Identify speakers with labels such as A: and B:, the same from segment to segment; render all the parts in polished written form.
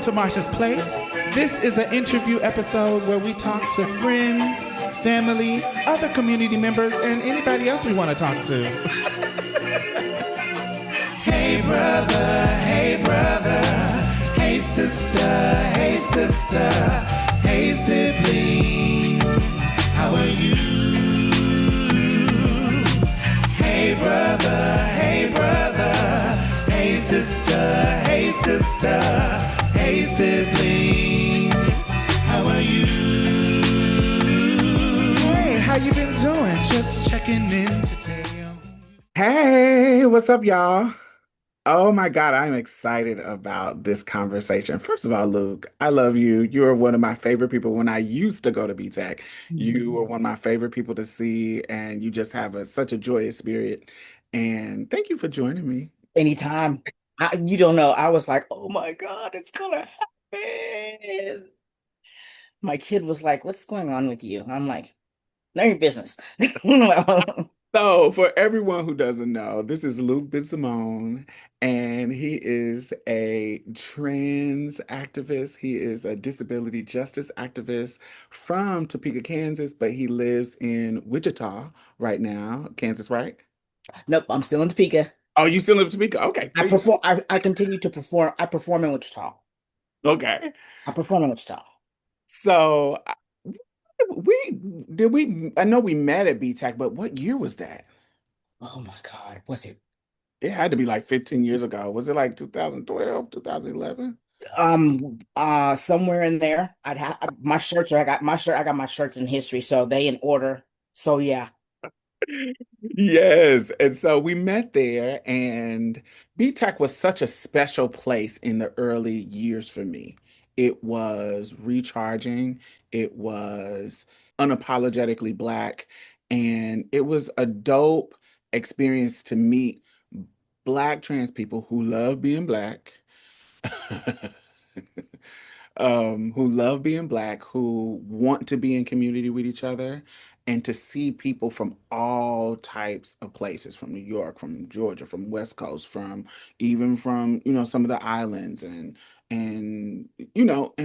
A: to Marsha's Plate. This is an interview episode where we talk to friends, family, other community members, and anybody else we want to talk to. Hey brother, hey sister, hey sibling, how are you? Hey brother, hey sister, hey sibling, how are you? Hey, how you been doing? Just checking in today. Hey, what's up, y'all? Oh my God, I'm excited about this conversation. First of all, Luke, I love you. You are one of my favorite people when I used to go to BTech. You were one of my favorite people to see, and you just have such a joyous spirit. And thank you for joining me.
B: Anytime. You don't know. I was like, oh my God, it's gonna happen. My kid was like, what's going on with you? I'm like, none of your business.
A: So, for everyone who doesn't know, this is Luc Bensimon, and he is a trans activist. He is a disability justice activist from Topeka, Kansas, but he lives in Wichita right now. Kansas, right?
B: Nope, I'm still in Topeka.
A: Oh, you still live in Topeka? Okay,
B: I
A: there you
B: perform. I continue to perform. I perform in Wichita.
A: go. Okay.
B: I perform in Wichita.
A: So, we I know we met at BTech, but what year was that?
B: Oh my God, was it?
A: It had to be like 15 years ago. Was it like 2012, 2011?
B: Somewhere in there. I'd have my shirts. Are I got my shirt. I got my shirts in history, so they in order. So yeah.
A: Yes. And so we met there, and BTech was such a special place in the early years for me. It was recharging, it was unapologetically Black, and it was a dope experience to meet Black trans people who love being Black. Who love being Black, who want to be in community with each other, and to see people from all types of places, from New York, from Georgia, from West Coast, from even from, some of the islands and and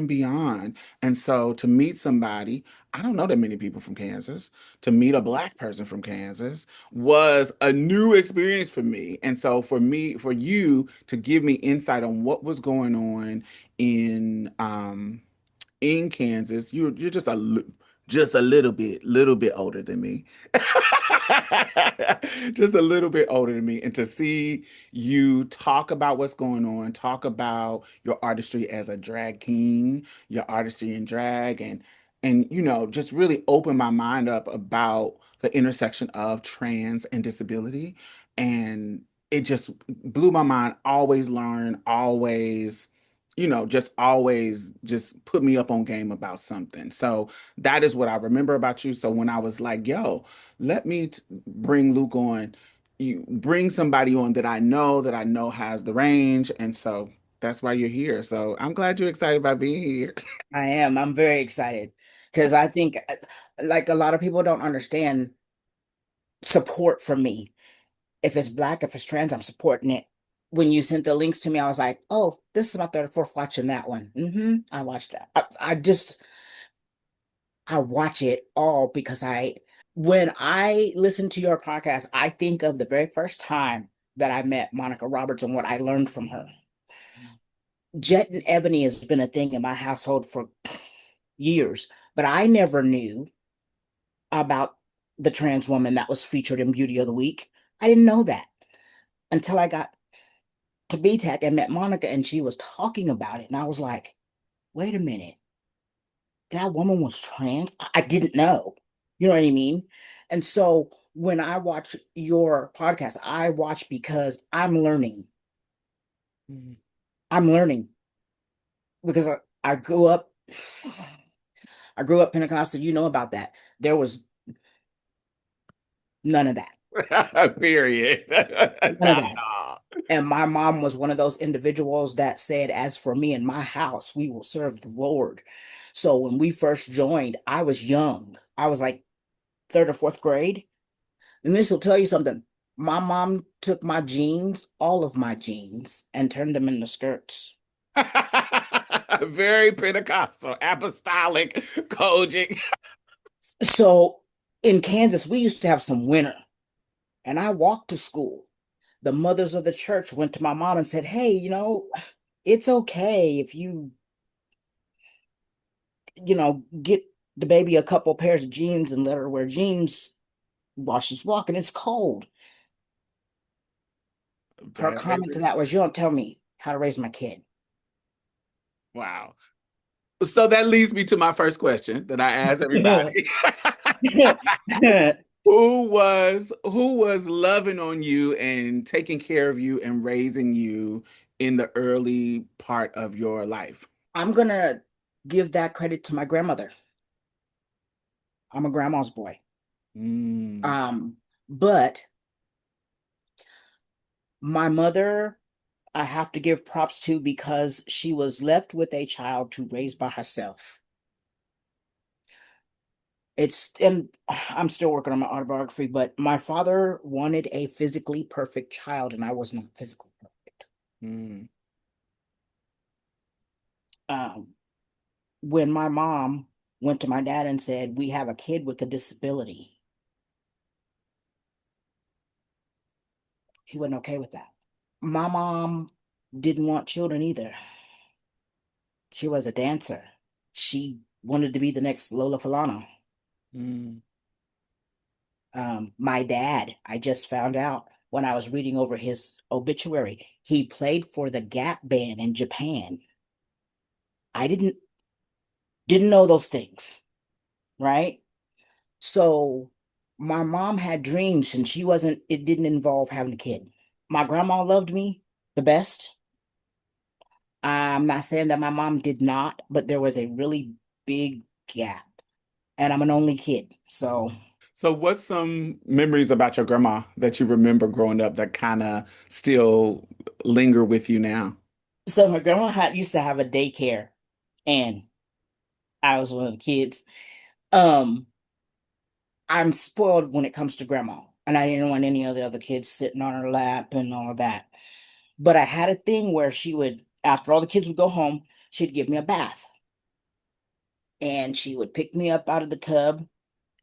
A: beyond. And so to meet somebody, I don't know that many people from Kansas, to meet a Black person from Kansas was a new experience for me. And so for you to give me insight on what was going on in Kansas. You're just a little bit older than me. Just a little bit older than me. And to see you talk about what's going on, talk about your artistry as a drag king, your artistry in drag, and just really open my mind up about the intersection of trans and disability. And it just blew my mind. Always learn, always just always just put me up on game about something. So that is what I remember about you. So when I was like, yo, let me bring Luke on, you bring somebody on that I know has the range. And so that's why you're here. So I'm glad you're excited about being here.
B: I am. I'm very excited because I think, like a lot of people don't understand support from me. If it's Black, if it's trans, I'm supporting it. When you sent the links to me, I was like, oh, this is my third or fourth watching that one. I watched that. I watch it all because when I listen to your podcast, I think of the very first time that I met Monica Roberts and what I learned from her. Jet and Ebony has been a thing in my household for years, but I never knew about the trans woman that was featured in Beauty of the Week. I didn't know that until I got to BTech and met Monica and she was talking about it. And I was like, wait a minute, that woman was trans? I didn't know. You know what I mean? And so when I watch your podcast, I watch because I'm learning.
A: Mhm.
B: I'm learning because I grew up, I grew up Pentecostal. You know about that. There was none of that.
A: Period.
B: None of that. And my mom was one of those individuals that said, as for me and my house, we will serve the Lord. So when we first joined, I was young. I was like third or fourth grade. And this will tell you something. My mom took my jeans, all of my jeans, and turned them into skirts.
A: Very Pentecostal, apostolic, Kojic.
B: So in Kansas, we used to have some winter, and I walked to school. The mothers of the church went to my mom and said, "Hey, it's okay if get the baby a couple pairs of jeans and let her wear jeans while she's walking. It's cold." Her comment to
A: Very,
B: that was, "You don't tell me how to raise my kid."
A: wow. So that leads me to my first question that I ask everybody. Who was loving on you and taking care of you and raising you in the early part of your life?
B: I'm gonna give that credit to my grandmother. I'm a grandma's boy.
A: Mm,
B: But my mother, I have to give props to because she was left with a child to raise by herself. And I'm still working on my autobiography, but my father wanted a physically perfect child, and I was not physically perfect.
A: mm,
B: Um, when my mom went to my dad and said, "We have a kid with a disability," he wasn't okay with that. My mom didn't want children either. She was a dancer. She wanted to be the next Lola Falana.
A: mm.
B: My dad, I just found out when I was reading over his obituary, he played for the Gap band in Japan. I didn't know those things, right? So my mom had dreams and it didn't involve having a kid. My grandma loved me the best. I'm not saying that my mom did not, but there was a really big gap. And I'm an only kid.
A: So, what's some memories about your grandma that you remember growing up that kind of still linger with you now?
B: So my grandma used to have a daycare, and I was one of the kids. Um, I'm spoiled when it comes to grandma, and I didn't want any of the other kids sitting on her lap and all of that. But I had a thing where she would, after all the kids would go home, she'd give me a bath, and she would pick me up out of the tub,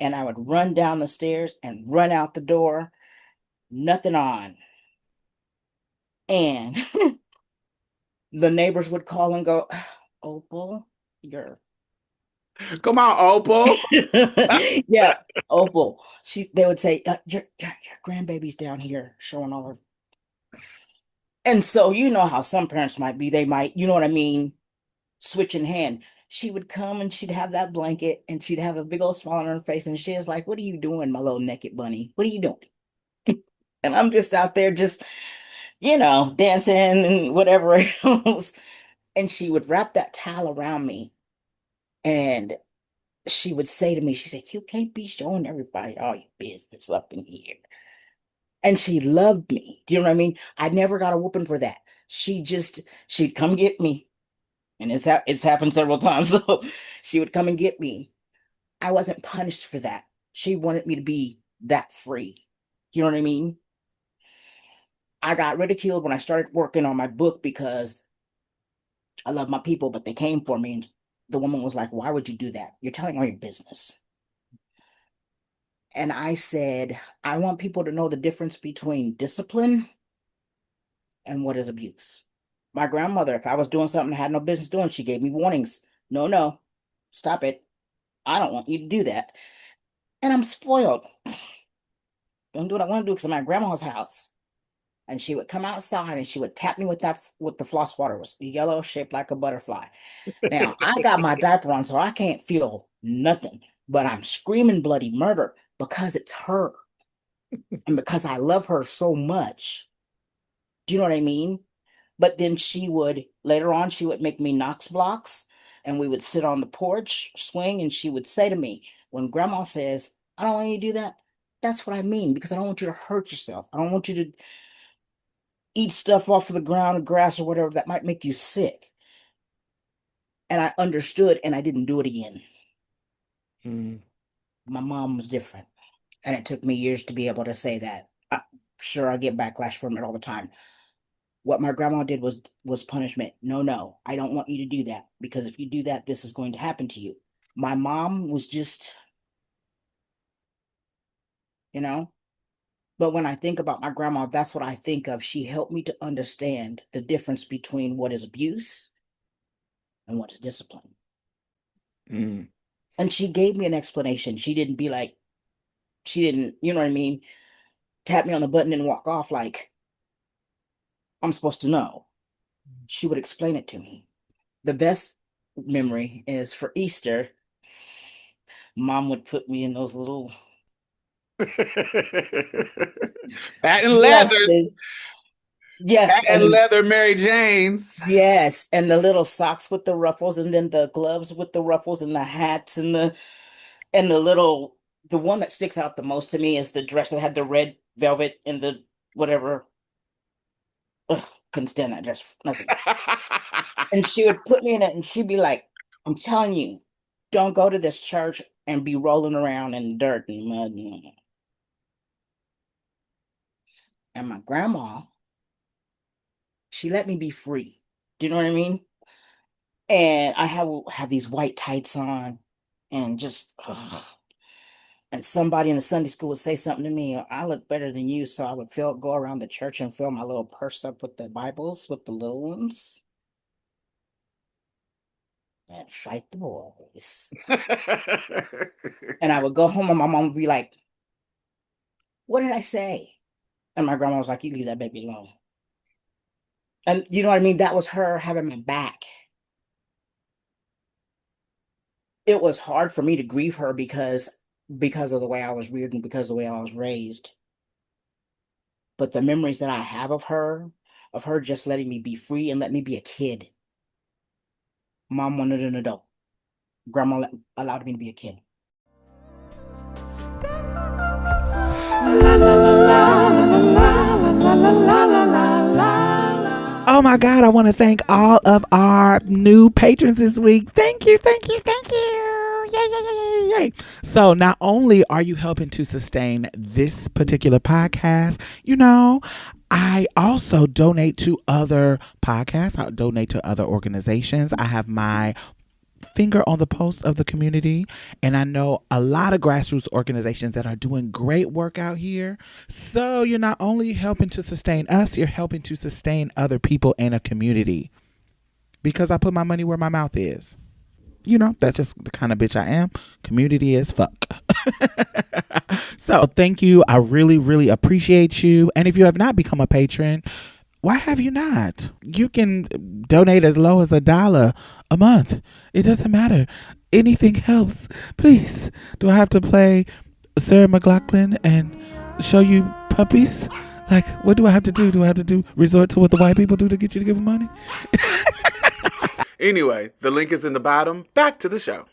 B: and I would run down the stairs and run out the door, nothing on. And the neighbors would call and go, "Opal, you're..."
A: Come on, Opal.
B: Yeah, Opal. They would say, your grandbaby's down here showing all her. And so you know how some parents might be. They might, you know what I mean, switch in hand. She would come and she'd have that blanket and she'd have a big old smile on her face, and she was like, "What are you doing, my little naked bunny? What are you doing?" And I'm just out there just, dancing and whatever else. And she would wrap that towel around me, and she would say to me, she said, "You can't be showing everybody all your business up in here." And she loved me. Do you know what I mean? I never got a whooping for that. She'd come get me. And it's happened several times. So she would come and get me. I wasn't punished for that. She wanted me to be that free. You know what I mean? I got ridiculed when I started working on my book because I love my people, but they came for me, and the woman was like, "Why would you do that? You're telling all your business." And I said, "I want people to know the difference between discipline and what is abuse." My grandmother, if I was doing something I had no business doing, she gave me warnings. "No, no, stop it. I don't want you to do that." And I'm spoiled. Don't do what I want to do because I'm at grandma's house. And she would come outside and she would tap me with the floss water. It was yellow, shaped like a butterfly. Now I got my diaper on, so I can't feel nothing. But I'm screaming bloody murder because it's her and because I love her so much. Do you know what I mean? But then later on, she would make me Knox blocks, and we would sit on the porch, swing, and she would say to me, when grandma says, "I don't want you to do that," that's what I mean, because I don't want you to hurt yourself. I don't want you to eat stuff off of the ground or grass or whatever that might make you sick. And I understood and I didn't do it again.
A: Mm.
B: My mom was different. And it took me years to be able to say that. I'm sure I get backlash from it all the time. What my grandma did was punishment. No, no, I don't want you to do that because if you do that, this is going to happen to you. My mom was just, you know, but when I think about my grandma, that's what I think of. She helped me to understand the difference between what is abuse and what is discipline.
A: Mm.
B: And she gave me an explanation. She didn't be like, she didn't, you know what I mean, tap me on the button and walk off like I'm supposed to know. She would explain it to me. The best memory is for Easter, mom would put me in those little
A: Patent leather,
B: dresses. Yes,
A: patent leather Mary Janes.
B: yes, and the little socks with the ruffles, and then the gloves with the ruffles, and the hats, and the little. The one that sticks out the most to me is the dress that had the red velvet and the whatever. Ugh, couldn't stand that dress. Nothing. And she would put me in it, and she'd be like, "I'm telling you, don't go to this church and be rolling around in dirt and mud." And my grandma, she let me be free. Do you know what I mean? And I have these white tights on, and just ugh. And somebody in the Sunday school would say something to me, I look better than you. So I would go around the church and fill my little purse up with the Bibles, with the little ones, and fight the boys. And I would go home and my mom would be like, what did I say? And my grandma was like, you leave that baby alone. And you know what I mean? That was her having my back. It was hard for me to grieve her because of the way I was reared and because of the way I was raised. But the memories that I have of her just letting me be free and let me be a kid. Mom wanted an adult. Grandma allowed me to be a kid.
C: Oh my God, I want to thank all of our new patrons this week. Thank you, thank you, thank you. Yay, yay, yay, yay, yay. So, not only are you helping to sustain this particular podcast, I also donate to other podcasts, I donate to other organizations. I have my finger on the pulse of the community. And I know a lot of grassroots organizations that are doing great work out here. So you're not only helping to sustain us, you're helping to sustain other people in a community because I put my money where my mouth is. That's just the kind of bitch I am. Community is fuck. So thank you. I really, really appreciate you. And if you have not become a patron, why have you not? You can donate as low as $1 a month. It doesn't matter. Anything helps. Please. Do I have to play Sarah McLachlan and show you puppies? Like, what do I have to do? Do I have to resort to what the white people do to get you to give them money?
A: Anyway, the link is in the bottom. Back to the show.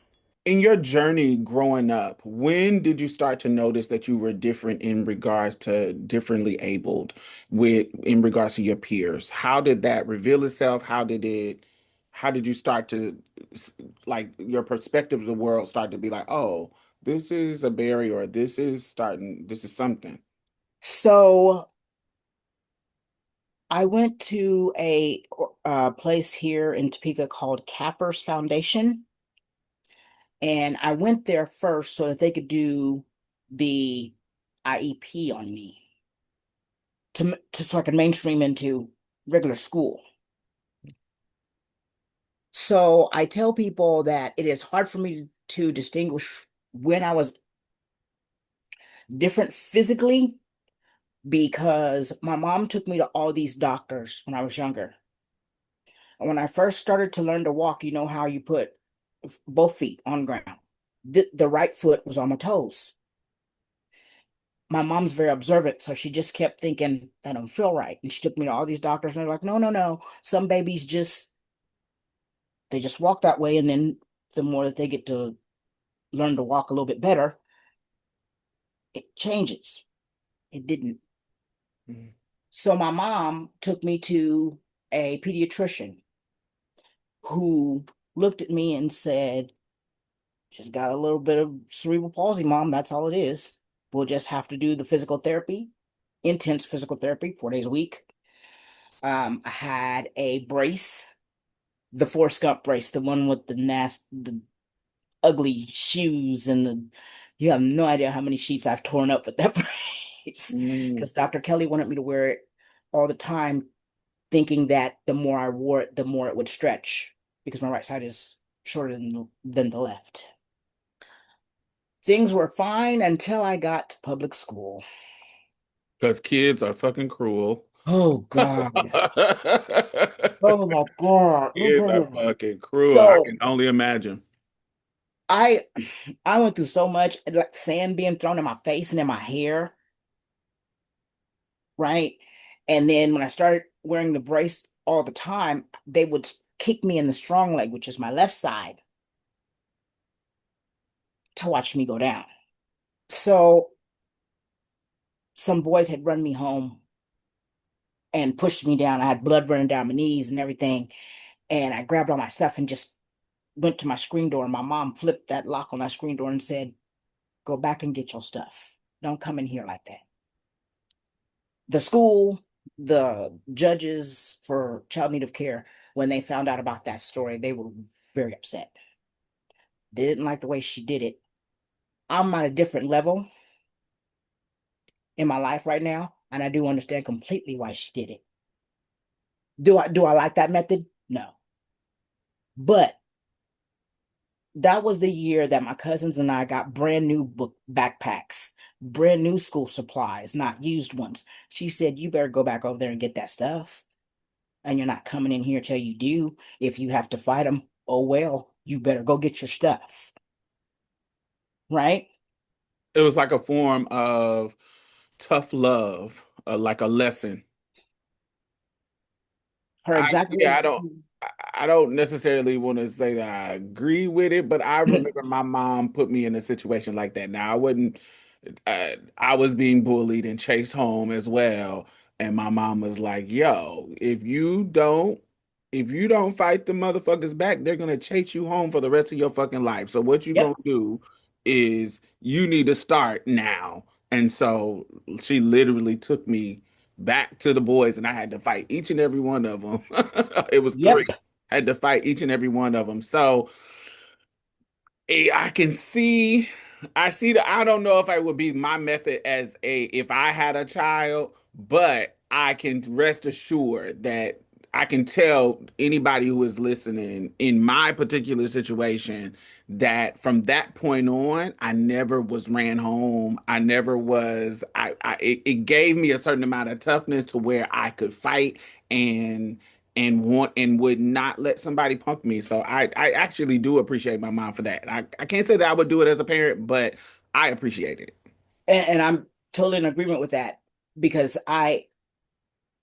A: In your journey growing up, when did you start to notice that you were different in regards to differently abled in regards to your peers? How did that reveal itself? How did you start to like your perspective of the world start to be like, oh, this is a barrier, or this is something.
B: So I went to a place here in Topeka called Capper's Foundation, and I went there first so that they could do the IEP on me to so I could mainstream into regular school. So I tell people that it is hard for me to distinguish when I was different physically because my mom took me to all these doctors when I was younger. And when I first started to learn to walk, you know how you put both feet on the ground. The right foot was on my toes. My mom's very observant, so she just kept thinking that don't feel right. And she took me to all these doctors, and they're like, no, no, no. Some babies just walk that way, and then the more that they get to learn to walk a little bit better, it changes. It didn't.
A: Mhm.
B: So my mom took me to a pediatrician who looked at me and said, she's got a little bit of cerebral palsy, mom. That's all it is. We'll just have to do the physical therapy, intense physical therapy, 4 days a week. I had a brace, the Forrest Gump brace, the one with the ugly shoes and the you have no idea how many sheets I've torn up with that brace.
A: Mm.
B: Because Dr. Kelly wanted me to wear it all the time, thinking that the more I wore it, the more it would stretch because my right side is shorter than the left. Things were fine until I got to public school.
A: Because kids are fucking cruel.
B: Oh God. Oh my God. Let me
A: Kids
B: tell
A: are
B: you.
A: fucking cruel. I
B: So
A: can only imagine.
B: I I went through so much, like sand being thrown in my face and in my hair, right? And then when I started wearing the brace all the time, they would kick me in the strong leg, which is my left side, to watch me go down. So some boys had run me home and pushed me down. I had blood running down my knees and everything. And I grabbed all my stuff and just went to my screen door. And my mom flipped that lock on that screen door and said, "Go back and get your stuff. Don't come in here like that." The school, the judges for child need of care, when they found out about that story, they were very upset. They didn't like the way she did it. I'm at a different level in my life right now, and I do understand completely why she did it. Do I like that method? No. But that was the year that my cousins and I got brand new book backpacks, brand new school supplies, not used ones. She said, "You better go back over there and get that stuff. And you're not coming in here till you do. If you have to fight them, oh well, you better go get your stuff." Right?
A: It was like a form of tough love, like a lesson.
B: Her exact
A: Yeah,
B: words.
A: I don't necessarily want to say that I agree with it, but I remember my mom put me in a situation like that. Now, I wouldn't, I was being bullied and chased home as well. And my mom was like, yo, if you don't fight the motherfuckers back, they're gonna chase you home for the rest of your fucking life. So what you gonna
B: Yep,
A: do is you need to start now. And so she literally took me back to the boys, and I had to fight each and every one of them. It was three.
B: yep.
A: Had to fight each and every one of them. So I can see, I see that. I don't know if I would be my method as a if I had a child, but I can rest assured that I can tell anybody who is listening in my particular situation that from that point on, I never was ran home. I never was. It gave me a certain amount of toughness to where I could fight and want and would not let somebody punk me. So I actually do appreciate my mom for that. I can't say that I would do it as a parent, but I appreciate it.
B: And I'm totally in agreement with that because I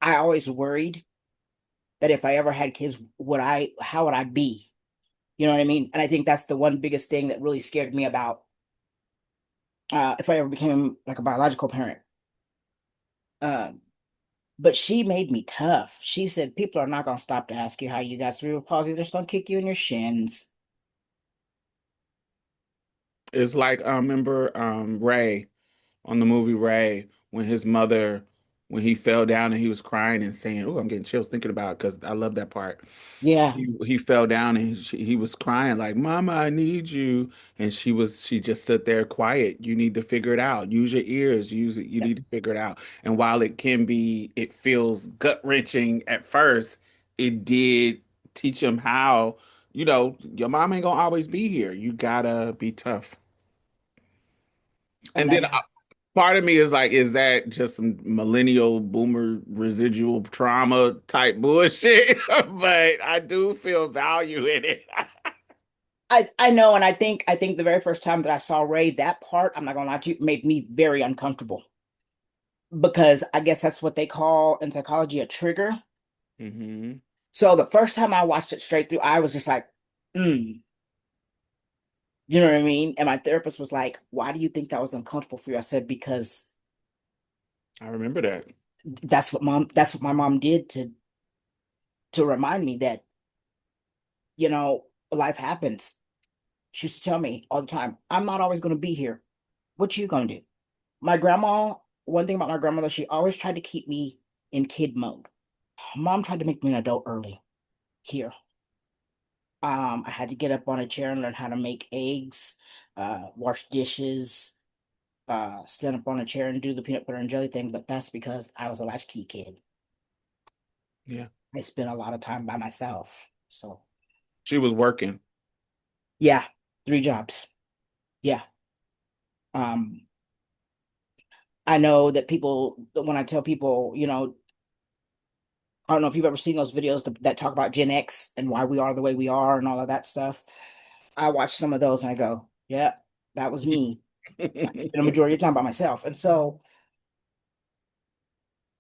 B: always worried that if I ever had kids, would I how would I be? You know what I mean? And I think that's the one biggest thing that really scared me about if I ever became like a biological parent. Um, but she made me tough. She said, "People are not gonna stop to ask you how you got cerebral palsy. They're just gonna kick you in your shins."
A: It's like I remember Ray on the movie Ray when his mother when he fell down and he was crying and saying, "Oh, I'm getting chills thinking about it because I love that part."
B: Yeah,
A: He fell down and he was crying like, "Mama, I need you." And she just stood there quiet. You need to figure it out. Use your ears. Use it. You
B: yeah,
A: need to figure it out. And while it feels gut-wrenching at first, it did teach him how, your mom ain't gonna always be here. You gotta be tough.
B: and
A: And then
B: that's
A: part of me is like, is that just some millennial boomer residual trauma type bullshit? But I do feel value in it.
B: I know, and I think the very first time that I saw Ray, that part, I'm not gonna lie to you, made me very uncomfortable because I guess that's what they call in psychology a trigger.
A: Hmm.
B: So the first time I watched it straight through, I was just like, mm, you know what I mean? And my therapist was like, "Why do you think that was uncomfortable for you?" I said, "Because
A: I remember that.
B: that's what my mom did to remind me that, life happens." She used to tell me all the time, "I'm not always gonna be here. What you gonna do?" My grandma, one thing about my grandmother, she always tried to keep me in kid mode. Mom tried to make me an adult early here. I had to get up on a chair and learn how to make eggs, wash dishes, stand up on a chair and do the peanut butter and jelly thing, but that's because I was a latchkey kid.
A: Yeah.
B: I spent a lot of time by myself. So,
A: She was working.
B: yeah, 3 jobs. Yeah. Um, I know that when I tell people, I don't know if you've ever seen those videos that talk about Gen X and why we are the way we are and all of that stuff. I watch some of those and I go, yeah, that was me. I spent a majority of time by myself. And so,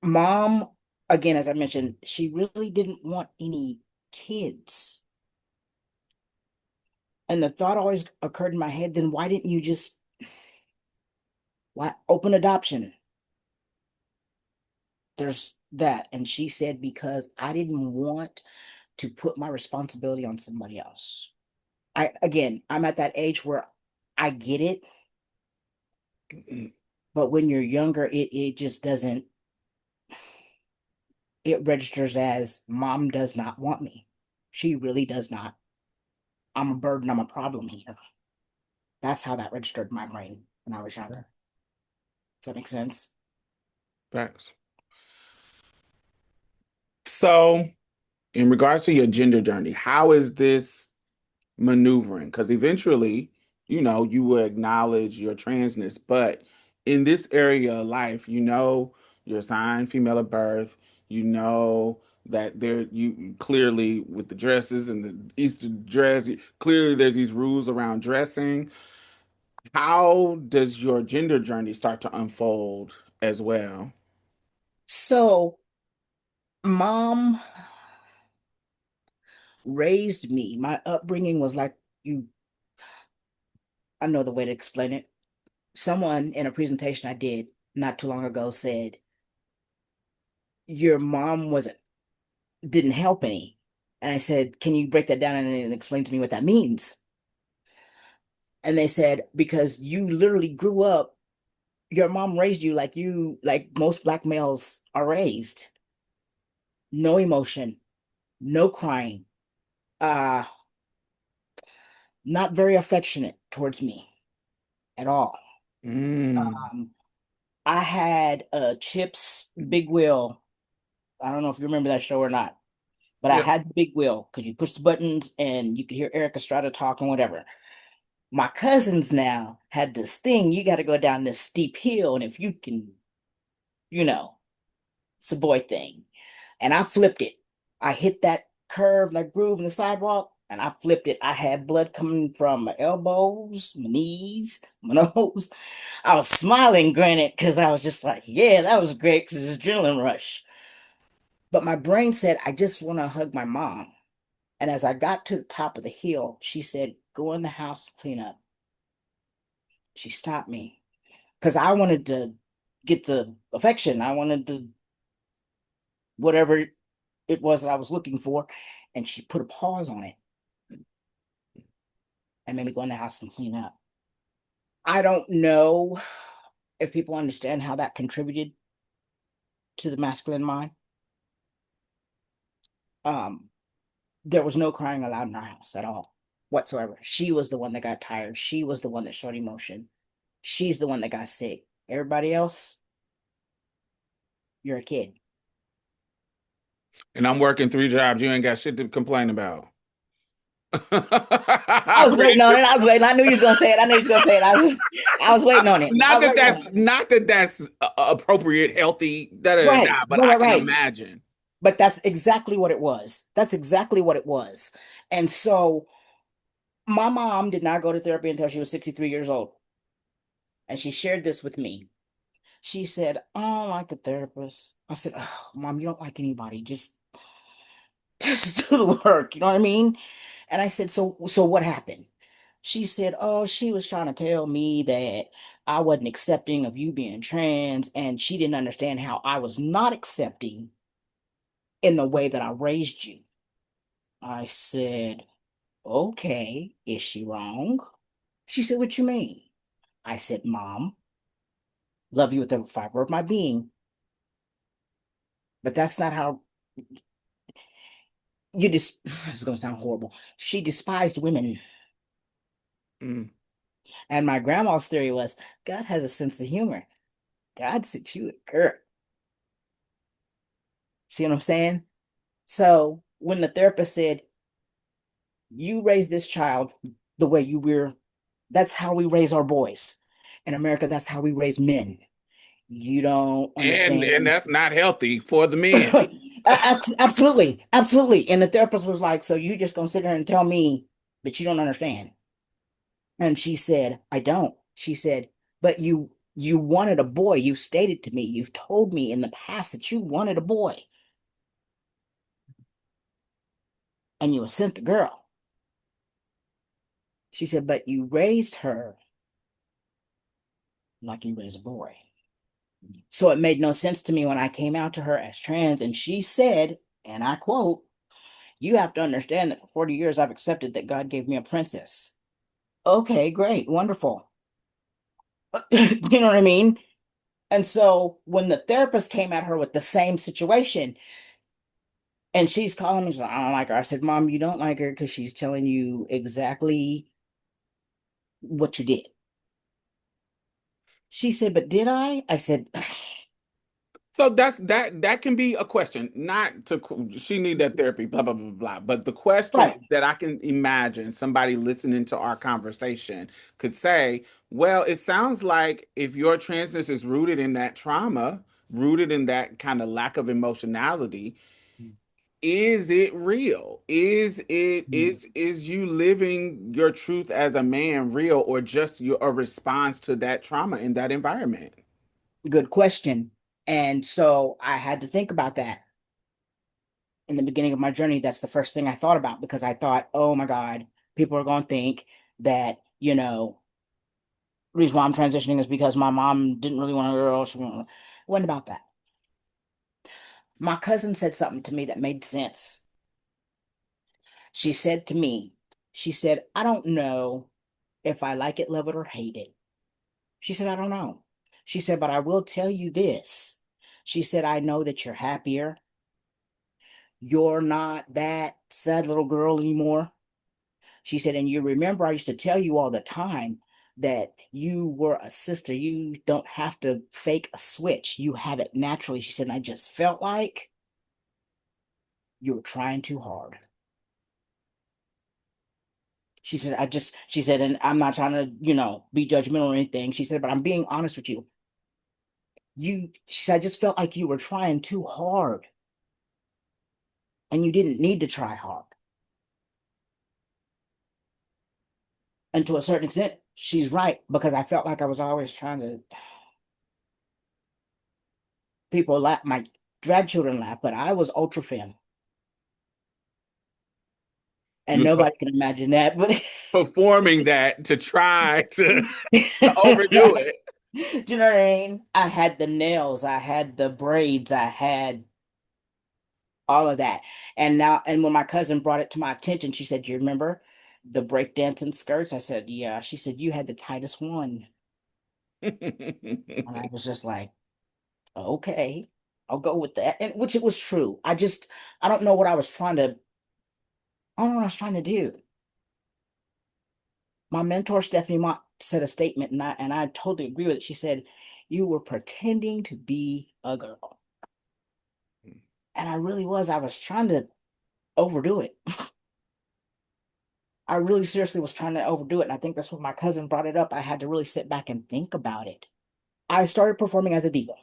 B: mom, again, as I mentioned, she really didn't want any kids. And the thought always occurred in my head, then why didn't you just why open adoption? There's that. And she said, because I didn't want to put my responsibility on somebody else. I'm at that age where I get it, but when you're younger, it just doesn't, it registers as mom does not want me. She really does not. I'm a burden, I'm a problem here. That's how that registered in my brain when I was younger. Does that make sense?
A: Facts. So, in regards to your gender journey, how is this maneuvering? Because eventually, you will acknowledge your transness, but in this area of life, you're assigned female at birth, you know that you clearly with the dresses and the Easter dress, clearly there's these rules around dressing. How does your gender journey start to unfold as well?
B: So, mom raised me. My upbringing was like you, I know the way to explain it. Someone in a presentation I did not too long ago said, your mom wasn't didn't help any. And I said, can you break that down and explain to me what that means? And they said, because you literally grew up, your mom raised you like most black males are raised. No emotion, no crying, uh, not very affectionate towards me at all.
A: Mm,
B: Um, I had Chip's Big Wheel. I don't know if you remember that show or not, but I
A: yeah.
B: had the big wheel because you push the buttons and you could hear Eric Estrada talk and whatever. My cousins now had this thing, you got to go down this steep hill, and if you can, you know, it's a boy thing. And I flipped it. I hit that curve, that groove in the sidewalk, and I flipped it. I had blood coming from my elbows, my knees, my nose. I was smiling, granted, because I was just like, yeah, that was great because it's adrenaline rush. But my brain said, I just want to hug my mom. And as I got to the top of the hill, she said, go in the house, clean up. She stopped me because I wanted to get the affection. I wanted the whatever it was that I was looking for. And she put a pause on it and made me go in the house and clean up. I don't know if people understand how that contributed to the masculine mind. Um, there was no crying allowed in our house at all whatsoever. She was the one that got tired. She was the one that showed emotion. She's the one that got sick. Everybody else, you're a kid.
A: And I'm working 3 jobs. You ain't got shit to complain about.
B: I
A: I
B: was waiting on
A: appreciate
B: it. I was waiting. I knew you was gonna say it. I knew you was gonna say it. I was waiting on it. I
A: not
B: was
A: that
B: waiting on
A: that's
B: it.
A: not that that's appropriate, healthy, da da da
B: Right,
A: da, but
B: right,
A: I
B: right,
A: can
B: right.
A: imagine.
B: But that's exactly what it was. That's exactly what it was. And so my mom did not go to therapy until she was 63 years old. And she shared this with me. She said, I don't like the therapist. I said, oh, Mom, you don't like anybody. Just do the work. You know what I mean? And I said, so what happened? She said, oh, she was trying to tell me that I wasn't accepting of you being trans, and she didn't understand how I was not accepting in the way that I raised you. I said, okay, is she wrong? She said, what you mean? I said, Mom, love you with every fiber of my being, but that's not how. This is gonna sound horrible. She despised women.
A: Mm.
B: And my grandma's theory was God has a sense of humor. God sent you a girl. See what I'm saying? So when the therapist said, you raise this child the way you were, that's how we raise our boys. In America, that's how we raise men. You don't
A: And
B: understand.
A: that's not healthy for the men.
B: Absolutely, absolutely. And the therapist was like, so you just gonna sit here and tell me that you don't understand? And she said, I don't. She said, but you wanted a boy. You stated to me, you've told me in the past that you wanted a boy and you were sent a girl. She said, but you raised her like you raised a boy. So it made no sense to me when I came out to her as trans and she said, and I quote, you have to understand that for 40 years I've accepted that God gave me a princess. Okay, great, wonderful. You know what I mean? And so when the therapist came at her with the same situation, and she's calling me, she's like, I don't like her. I said, Mom, you don't like her because she's telling you exactly what you did. She said, but did I? I said,
A: So that can be a question. Not to she need that therapy, blah blah blah blah. But the question
B: right.
A: is that I can imagine somebody listening to our conversation could say, "Well, it sounds like if your transness is rooted in that trauma, rooted in that kind of lack of emotionality, is it real? Is you living your truth as a man real, or just your a response to that trauma in that environment?"
B: Good question. And so I had to think about that in the beginning of my journey. That's the first thing I thought about because I thought, oh my God, people are going to think that, the reason why I'm transitioning is because my mom didn't really want a girl. It wasn't about that. My cousin said something to me that made sense. She said to me, she said, I don't know if I like it, love it, or hate it. She said, I don't know. She said, but I will tell you this. She said, I know that you're happier. You're not that sad little girl anymore. She said, and you remember I used to tell you all the time that you were a sister. You don't have to fake a switch. You have it naturally. She said, and I just felt like you were trying too hard. She said, and I'm not trying to, be judgmental or anything. She said, but I'm being honest with you. She said, I just felt like you were trying too hard and you didn't need to try hard. And to a certain extent, she's right because I felt like I was always trying to, people laugh, my drag children laugh, but I was ultra femme and
A: You were
B: nobody can imagine that. But
A: performing that to try to overdo
B: do
A: it.
B: you know what I mean? I had the nails, I had the braids, I had all of that. And when my cousin brought it to my attention, she said, you remember the breakdancing skirts? I said, yeah. She said, you had the tightest one. And I was just like, okay, I'll go with that. And which it was true. I don't know what I was trying to, I don't know what I was trying to do. My mentor, Stephanie Mott, said a statement, and I totally agree with it. She said, you were pretending to be a girl. And I really was. I was trying to overdo it. I really seriously was trying to overdo it. And I think that's when my cousin brought it up. I had to really sit back and think about it. I started performing as a diva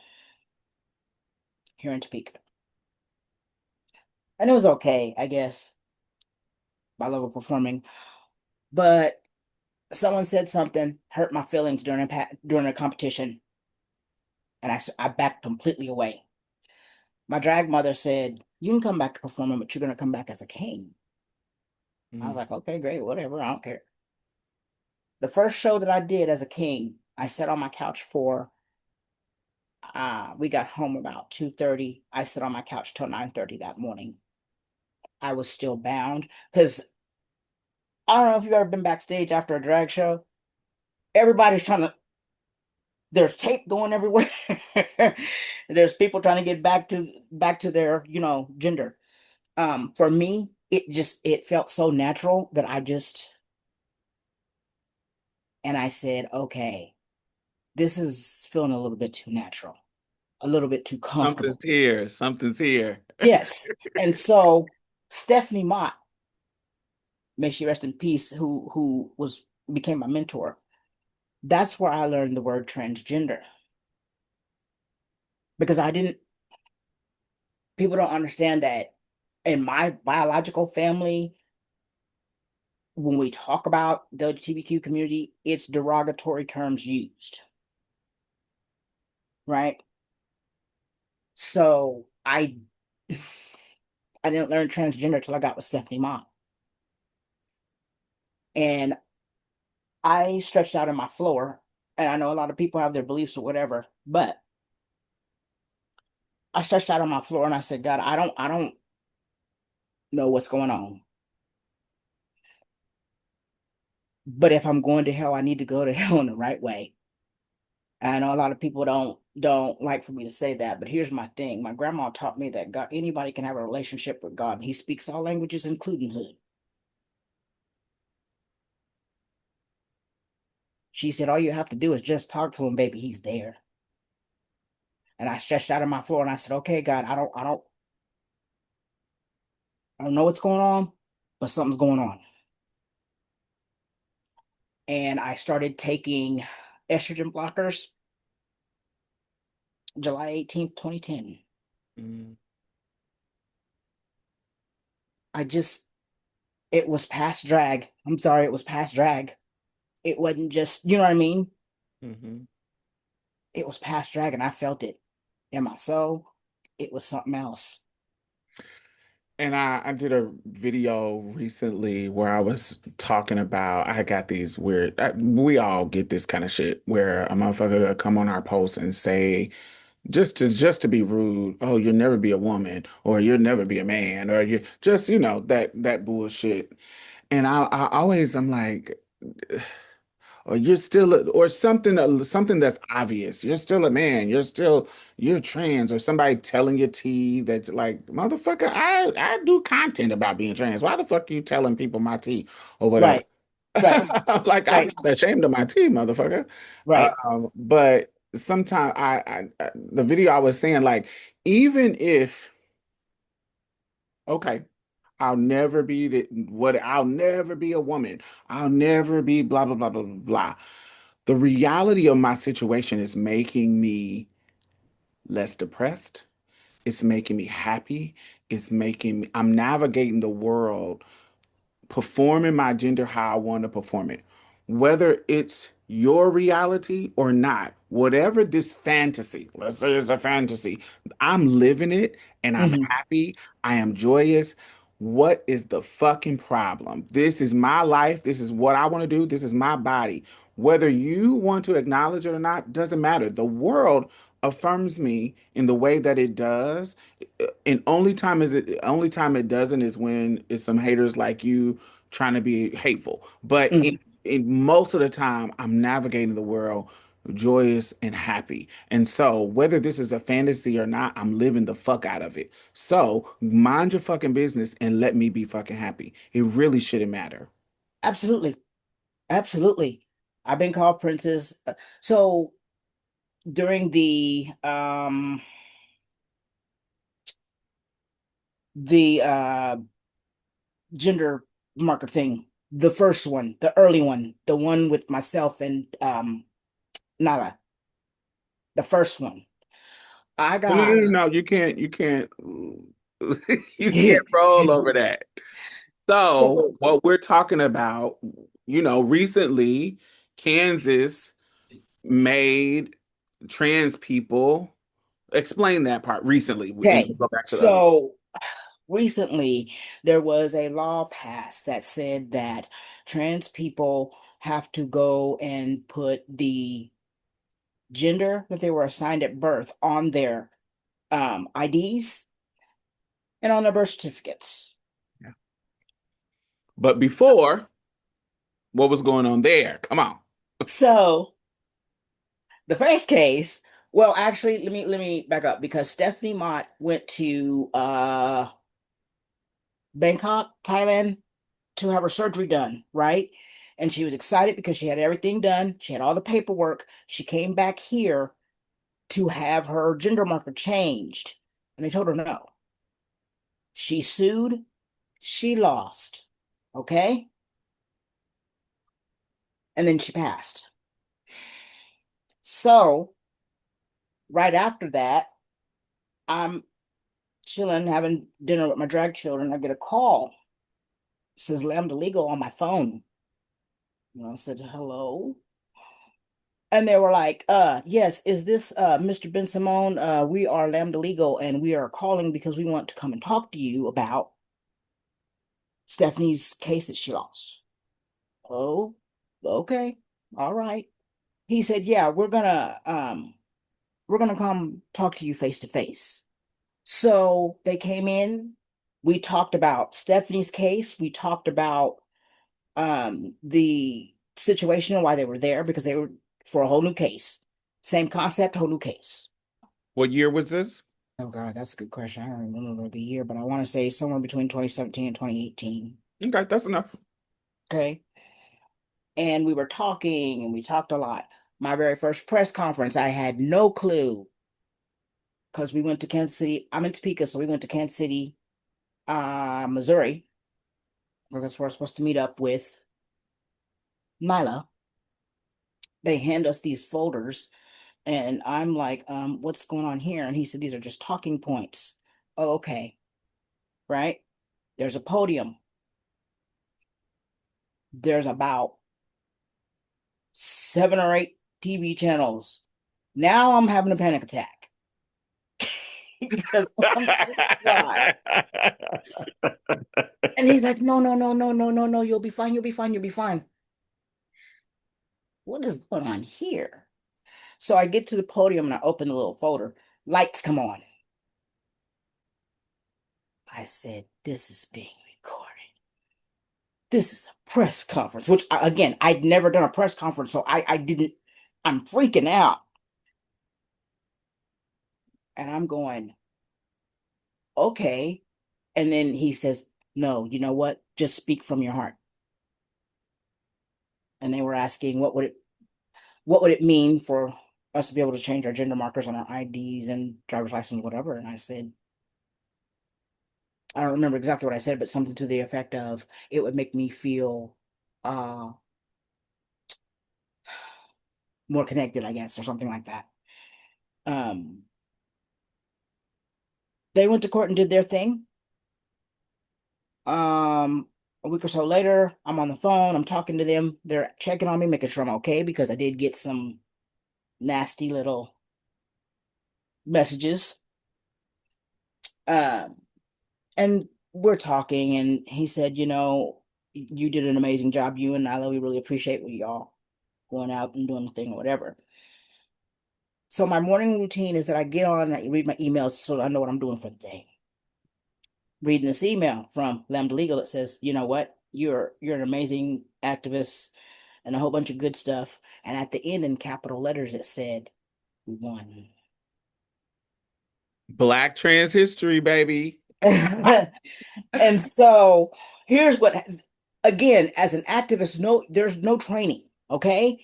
B: here in Topeka. And it was okay, I guess. I love performing. But someone said something, hurt my feelings during a competition. And I backed completely away. My drag mother said, you can come back to performing, but you're going to come back as a king. I was
A: Mm.
B: like, okay, great, whatever. I don't care. The first show that I did as a king, I sat on my couch for we got home about 2:30. I sat on my couch till 9:30 that morning. I was still bound because I don't know if you've ever been backstage after a drag show. Everybody's trying to There's tape going everywhere. There's people trying to get back to their, gender. For me, it felt so natural that I said, okay, this is feeling a little bit too natural, a little bit too
A: Something's
B: comfortable.
A: here. Something's here.
B: Yes. And so Stephanie Mott, may she rest in peace, who was became my mentor. That's where I learned the word transgender because I didn't people don't understand that in my biological family, when we talk about the LGBTQ community, it's derogatory terms used, right? So I didn't learn transgender till I got with Stephanie Mott. And I stretched out on my floor, and I know a lot of people have their beliefs or whatever, but I stretched out on my floor and I said, God, I don't know what's going on. But if I'm going to hell, I need to go to hell in the right way. I know a lot of people don't like for me to say that, but here's my thing. My grandma taught me that God, anybody can have a relationship with God, and He speaks all languages, including hood. She said, all you have to do is just talk to Him, baby. He's there. And I stretched out on my floor and I said, okay, God, I don't know what's going on, but something's going on. And I started taking estrogen blockers July 18th, 2010.
A: Mm.
B: I just, it was past drag. I'm sorry, it was past drag. It wasn't just, you know what I mean?
A: Hmm.
B: It was past drag and I felt it in my soul. It was something else.
A: And I did a video recently where I was talking about I got these weird we all get this kind of shit where a motherfucker will come on our post and say just to be rude, oh, you'll never be a woman or you'll never be a man or you just that bullshit. And I always I'm like or you're still or something that's obvious. You're still a man. You're trans or somebody telling your tea that like motherfucker. I do content about being trans. Why the fuck are you telling people my tea or whatever?
B: Right, right,
A: Like I'm
B: right,
A: not ashamed of my tea, motherfucker.
B: right.
A: But sometimes the video I was saying like even if okay. I'll never be a woman. I'll never be blah blah blah blah blah blah. The reality of my situation is making me less depressed. It's making me happy. I'm navigating the world performing my gender how I want to perform it. Whether it's your reality or not, whatever this fantasy, let's say it's a fantasy, I'm living it and I'm
B: Hmm.
A: happy. I am joyous. What is the fucking problem? This is my life. This is what I want to do. This is my body. Whether you want to acknowledge it or not, doesn't matter. The world affirms me in the way that it does. And only time it doesn't is when it's some haters like you trying to be hateful. But
B: Hmm.
A: in most of the time, I'm navigating the world joyous and happy. And so, whether this is a fantasy or not, I'm living the fuck out of it. So, mind your fucking business and let me be fucking happy. It really shouldn't matter.
B: Absolutely. Absolutely. I've been called princess. So during the gender marker thing, the first one, the early one, the one with myself and Nala, the first one. I
A: No, no, no,
B: got
A: no, you can't, you can't roll over that. So,
B: so
A: what we're talking about, recently, Kansas made trans people explain that part recently, and
B: okay.
A: we'll go back to the other.
B: So recently there was a law passed that said that trans people have to go and put the gender that they were assigned at birth on their IDs and on their birth certificates.
A: Yeah. But before, what was going on there? Come on.
B: So The first case, well, actually, let me back up because Stephanie Mott went to Bangkok, Thailand to have her surgery done, right? And she was excited because she had everything done. She had all the paperwork. She came back here to have her gender marker changed. And they told her no. She sued, she lost. Okay? And then she passed. So, right after that, I'm chilling, having dinner with my drag children. I get a call. It says Lambda Legal on my phone. And I said, hello. And they were like, yes, is this Mr. Bensimon? We are Lambda Legal and we are calling because we want to come and talk to you about Stephanie's case that she lost. Oh, okay. All right. He said, yeah, we're gonna come talk to you face to face. So they came in, we talked about Stephanie's case, we talked about the situation and why they were there because they were for a whole new case. Same concept, whole new case.
A: What year was this?
B: Oh God, that's a good question. I don't remember the year, but I want to say somewhere between 2017 and 2018.
A: Okay, that's enough.
B: Okay. And we were talking and we talked a lot. My very first press conference, I had no clue because we went to Kansas City. I'm in Topeka, so we went to Kansas City, Missouri, because that's where we're supposed to meet up with Nyla. They hand us these folders, and I'm like, what's going on here? And he said, these are just talking points. Oh, okay. Right? There's a podium. There's about 7 or 8 TV channels. Now I'm having a panic attack because I'm like, God. And he's like, no, no, no, no, no, no, no, you'll be fine, you'll be fine, you'll be fine. What is going on here? So I get to the podium and I open the little folder. Lights come on. I said, this is being recorded. This is a press conference, which again, I'd never done a press conference, so I didn't, I'm freaking out. And I'm going, okay. And then he says, no, you know what? Just speak from your heart. And they were asking, what would it mean for us to be able to change our gender markers on our IDs and driver's license, whatever? And I said, I don't remember exactly what I said, but something to the effect of it would make me feel uh more connected, I guess, or something like that. Um, they went to court and did their thing. Um, a week or so later, I'm on the phone, I'm talking to them, they're checking on me, making sure I'm okay, because I did get some nasty little messages. Um, and we're talking, and he said, you did an amazing job, you and Nyla, we really appreciate what y'all going out and doing the thing or whatever. So my morning routine is that I get on and I read my emails so I know what I'm doing for the day. Reading this email from Lambda Legal that says, you know what, you're an amazing activist and a whole bunch of good stuff. And at the end in capital letters it said, we won.
A: Black trans history, baby.
B: And so here's what, again, as an activist, no, there's no training. Okay.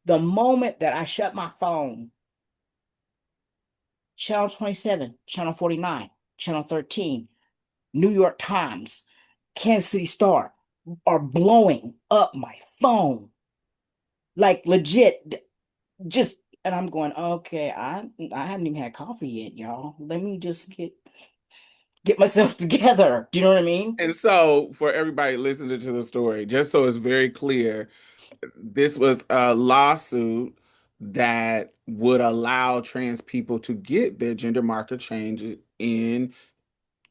B: The moment that I shut my phone, Channel 27, Channel 49, Channel 13, New York Times, Kansas City Star are blowing up my phone. Like legit, just and I'm going, okay, I haven't even had coffee yet, y'all. Let me just get myself together. Do you know what I mean?
A: And so, for everybody listening to the story, just so it's very clear, this was a lawsuit that would allow trans people to get their gender marker changed in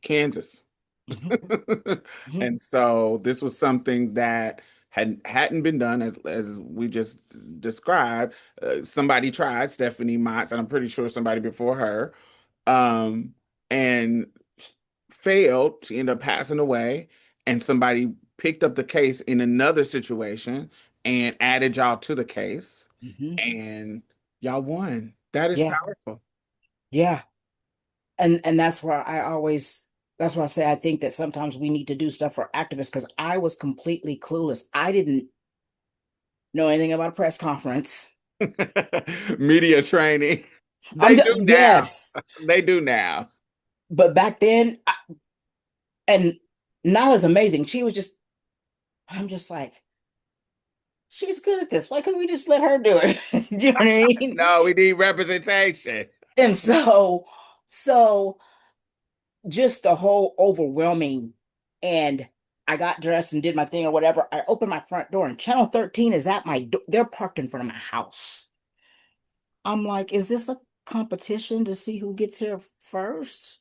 A: Kansas.
B: Mhm, mhm,
A: And so this was something that hadn't been done as we just described. Somebody tried, Stephanie Motts, and I'm pretty sure somebody before her, um, and failed. She ended up passing away, and somebody picked up the case in another situation and added y'all to the case.
B: mhm.
A: And Y'all won. That is
B: Yeah,
A: powerful.
B: yeah. And that's where I always that's why I say I think that sometimes we need to do stuff for activists because I was completely clueless. I didn't know anything about a press conference.
A: Media training.
B: I'm
A: They
B: just
A: do now.
B: yes,
A: They do now.
B: but back then and now is amazing. She was just I'm just like she's good at this. Why couldn't we just let her do it? Do you know what I mean?
A: No, we need representation.
B: And so just the whole overwhelming and I got dressed and did my thing or whatever. I opened my front door and Channel 13 is at my door. They're parked in front of my house. I'm like, is this a competition to see who gets here first?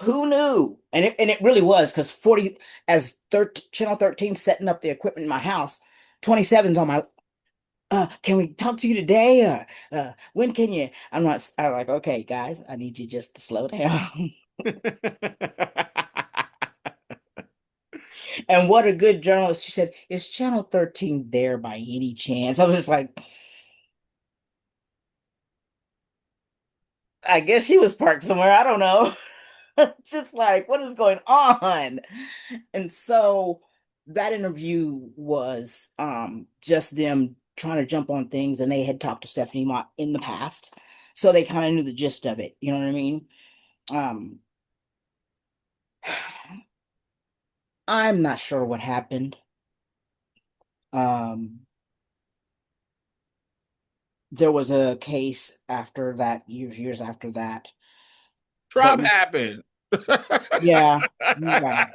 B: Who knew? And it really was because 40 as 13, Channel 13 setting up the equipment in my house, 27's on my can we talk to you today? Or when can you? I'm like, okay, guys, I need you just to slow down. And what a good journalist. She said, is Channel 13 there by any chance? I was just like, I guess she was parked somewhere. I don't know. Just like, what is going on? And so that interview was just them trying to jump on things, and they had talked to Stephanie Mott in the past. So they kind of knew the gist of it. You know what I mean? Um, I'm not sure what happened. Um, there was a case after that, years after that. But
A: Trump happened.
B: yeah, you're right.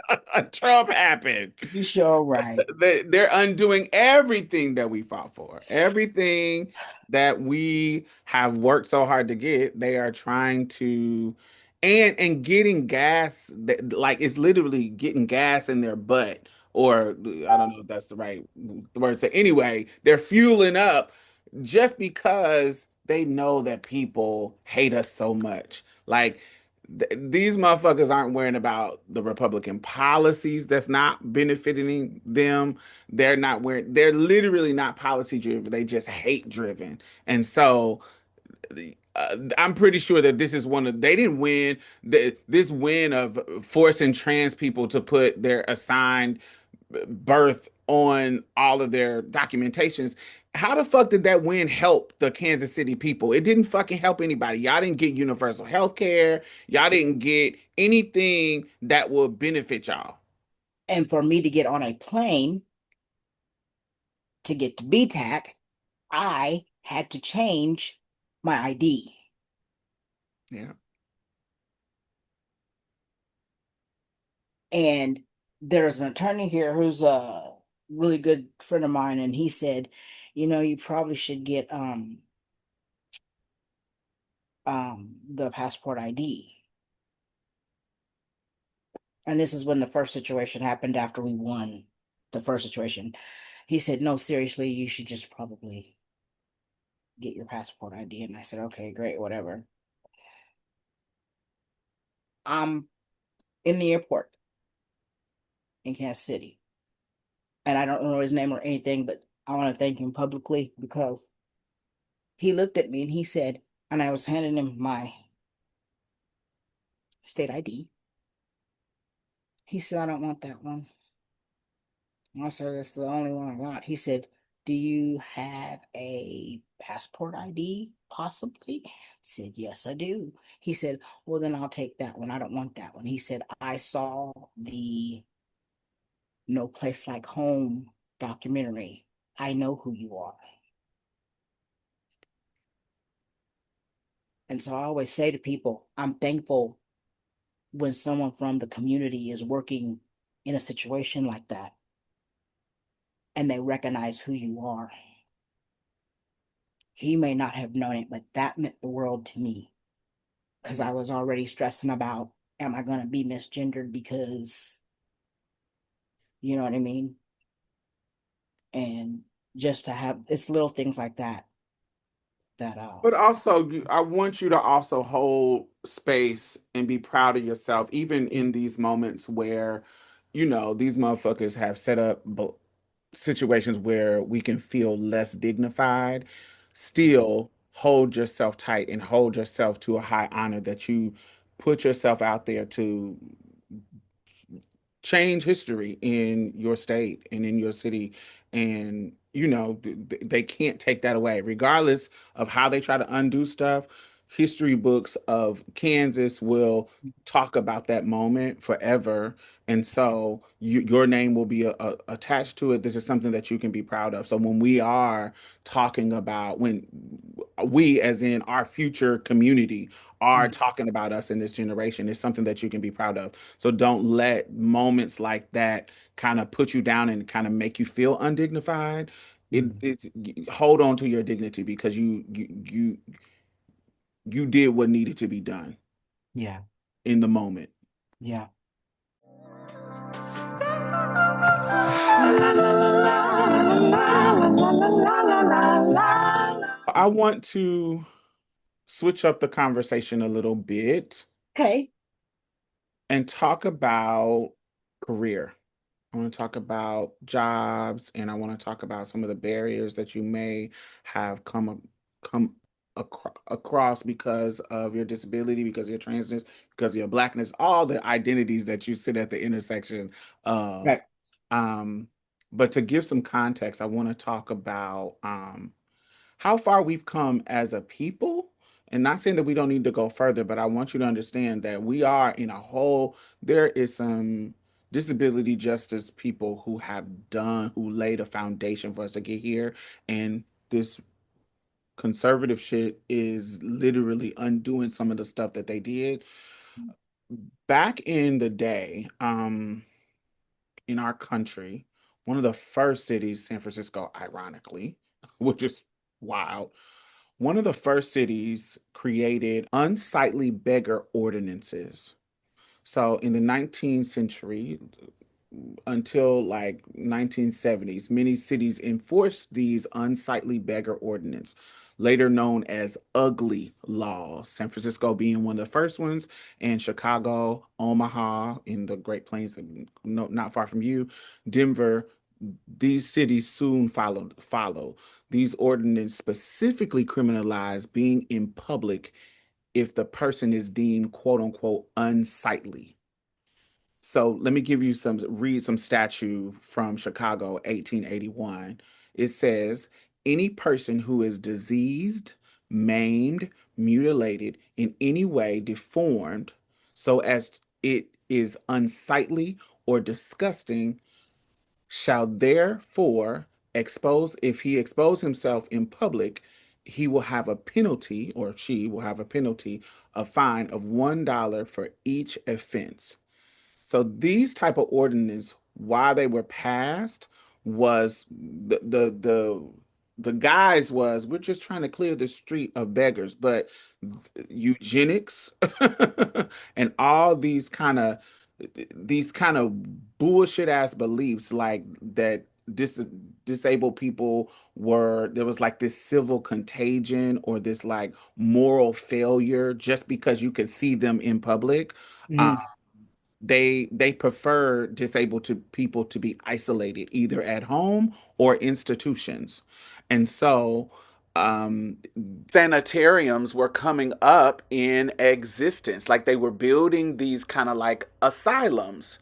A: Trump happened.
B: You sure right.
A: They're undoing everything that we fought for, everything that we have worked so hard to get. They are trying to, and getting gas like it's literally getting gas in their butt, or I don't know if that's the right word to say. Anyway, they're fueling up just because they know that people hate us so much. Like these motherfuckers aren't worrying about the Republican policies that's not benefiting them. They're literally not policy driven. They just hate driven. And so I'm pretty sure that this is they didn't win this win of forcing trans people to put their assigned birth on all of their documentations. How the fuck did that win help the Kansas City people? It didn't fucking help anybody. Y'all didn't get universal health care. Y'all didn't get anything that will benefit y'all.
B: And for me to get on a plane to get to BTAC, I had to change my ID.
A: Yeah.
B: And there's an attorney here who's a really good friend of mine, and he said, you know, you probably should get the passport ID. And this is when the first situation happened after we won the first situation. He said, no, seriously, you should just probably get your passport ID. And I said, okay, great, whatever. I'm in the airport in Kansas City. And I don't know his name or anything, but I want to thank him publicly because he looked at me and he said, and I was handing him my state ID. He said, I don't want that one. I said, that's the only one I got. He said, do you have a passport ID, possibly? I said, yes, I do. He said, well, then I'll take that one. I don't want that one. He said, I saw the No Place Like Home documentary. I know who you are. And so I always say to people, I'm thankful when someone from the community is working in a situation like that and they recognize who you are. He may not have known it, but that meant the world to me because I was already stressing about, am I going to be misgendered because, you know what I mean? And just to have it's little things like that that
A: But also, I want you to also hold space and be proud of yourself, even in these moments where, these motherfuckers have set up situations where we can feel less dignified, still hold yourself tight and hold yourself to a high honor that you put yourself out there to change history in your state and in your city. And they can't take that away regardless of how they try to undo stuff. History books of Kansas will talk about that moment forever, and so your name will be attached to it. This is something that you can be proud of. So when we are talking about, when we as in our future community are
B: Mm.
A: talking about us in this generation, it's something that you can be proud of. So don't let moments like that kind of put you down and kind of make you feel undignified.
B: Mm.
A: It's hold on to your dignity because you did what needed to be done
B: Yeah.
A: in the moment.
B: Yeah.
A: I want to switch up the conversation a little bit
B: Okay.
A: and talk about career. I want to talk about jobs, and I want to talk about some of the barriers that you may have come across because of your disability, because of your transness, because of your blackness, all the identities that you sit at the intersection of.
B: Right.
A: Um, but to give some context, I want to talk about how far we've come as a people. And not saying that we don't need to go further, but I want you to understand that we are in a whole, there is some disability justice people who laid a foundation for us to get here. And this conservative shit is literally undoing some of the stuff that they did. Back in the day, in our country, one of the first cities, San Francisco, ironically, which is wild, one of the first cities created unsightly beggar ordinances. So in the 19th century, until like 1970s, many cities enforced these unsightly beggar ordinance, later known as ugly laws. San Francisco being one of the first ones, and Chicago, Omaha in the Great Plains, no, not far from you, Denver. These cities soon followed. These ordinances specifically criminalize being in public if the person is deemed quote unquote unsightly. So let me give you read some statute from Chicago, 1881. It says, any person who is diseased, maimed, mutilated, in any way deformed, so as it is unsightly or disgusting, shall therefore if he expose himself in public, he will have a penalty, or she will have a penalty, a fine of $1 for each offense. So these type of ordinances, why they were passed, was the guys was we're just trying to clear the street of beggars, but eugenics and all these kind of bullshit ass beliefs like that disabled people were there was like this civil contagion or this like moral failure just because you could see them in public.
B: Mm.
A: They prefer disabled to people to be isolated either at home or institutions. And so sanitariums were coming up in existence, like they were building these kind of like asylums,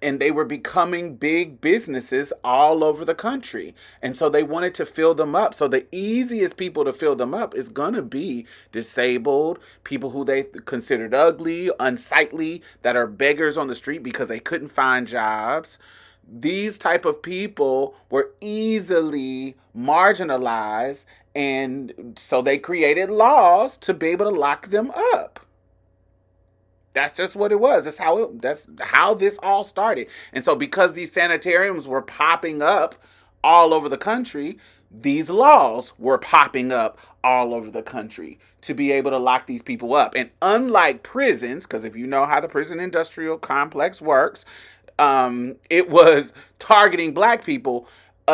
A: and they were becoming big businesses all over the country. And so they wanted to fill them up. So the easiest people to fill them up is going to be disabled, people who they considered ugly, unsightly, that are beggars on the street because they couldn't find jobs. These type of people were easily marginalized, and so they created laws to be able to lock them up. That's just what it was. That's how this all started. And so because these sanitariums were popping up all over the country, these laws were popping up all over the country to be able to lock these people up. And unlike prisons, because if you know how the prison industrial complex works, it was targeting black people.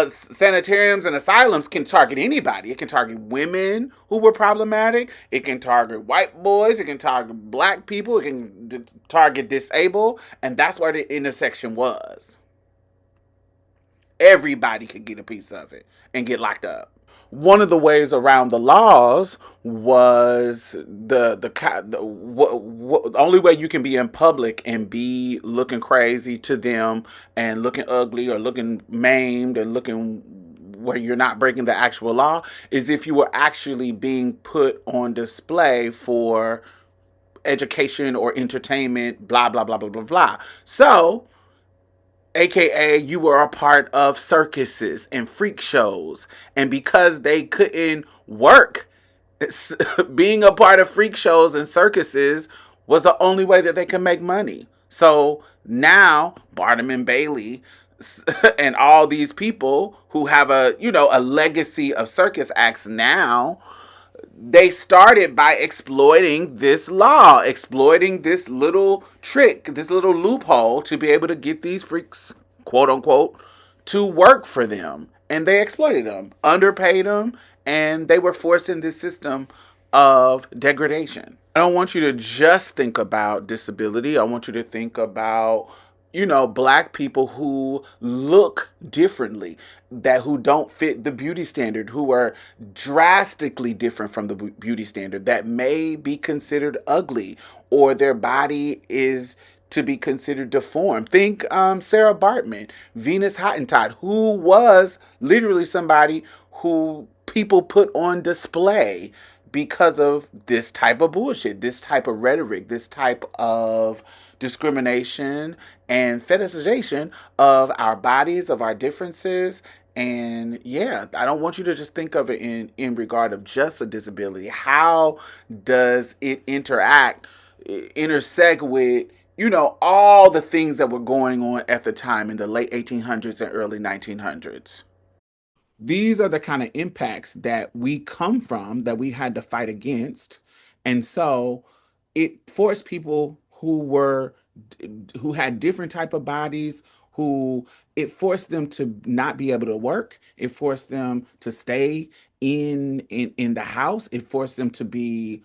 A: Sanitariums and asylums can target anybody. It can target women who were problematic. It can target white boys. It can target black people. It can target disabled. And that's where the intersection was. everybody could get a piece of it and get locked up. One of the ways around the laws was the only way you can be in public and be looking crazy to them and looking ugly or looking maimed and looking where you're not breaking the actual law is if you were actually being put on display for education or entertainment, blah blah blah blah blah blah. So AKA, you were a part of circuses and freak shows. And because they couldn't work, being a part of freak shows and circuses was the only way that they could make money. So now, Barnum and Bailey and all these people who have a legacy of circus acts now, they started by exploiting this law, exploiting this little trick, this little loophole to be able to get these freaks, quote unquote, to work for them. And they exploited them, underpaid them, and they were forced in this system of degradation. I don't want you to just think about disability. I want you to think about black people who look differently, that who don't fit the beauty standard, who are drastically different from the beauty standard, that may be considered ugly or their body is to be considered deformed. Think Sarah Bartman, Venus Hottentot, who was literally somebody who people put on display because of this type of bullshit, this type of rhetoric, this type of discrimination and fetishization of our bodies, of our differences. And yeah, I don't want you to just think of it in regard of just a disability. How does it intersect with all the things that were going on at the time in the late 1800s and early 1900s? These are the kind of impacts that we come from, that we had to fight against. And so it forced people who had different type of bodies, who it forced them to not be able to work. It forced them to stay in the house. It forced them to be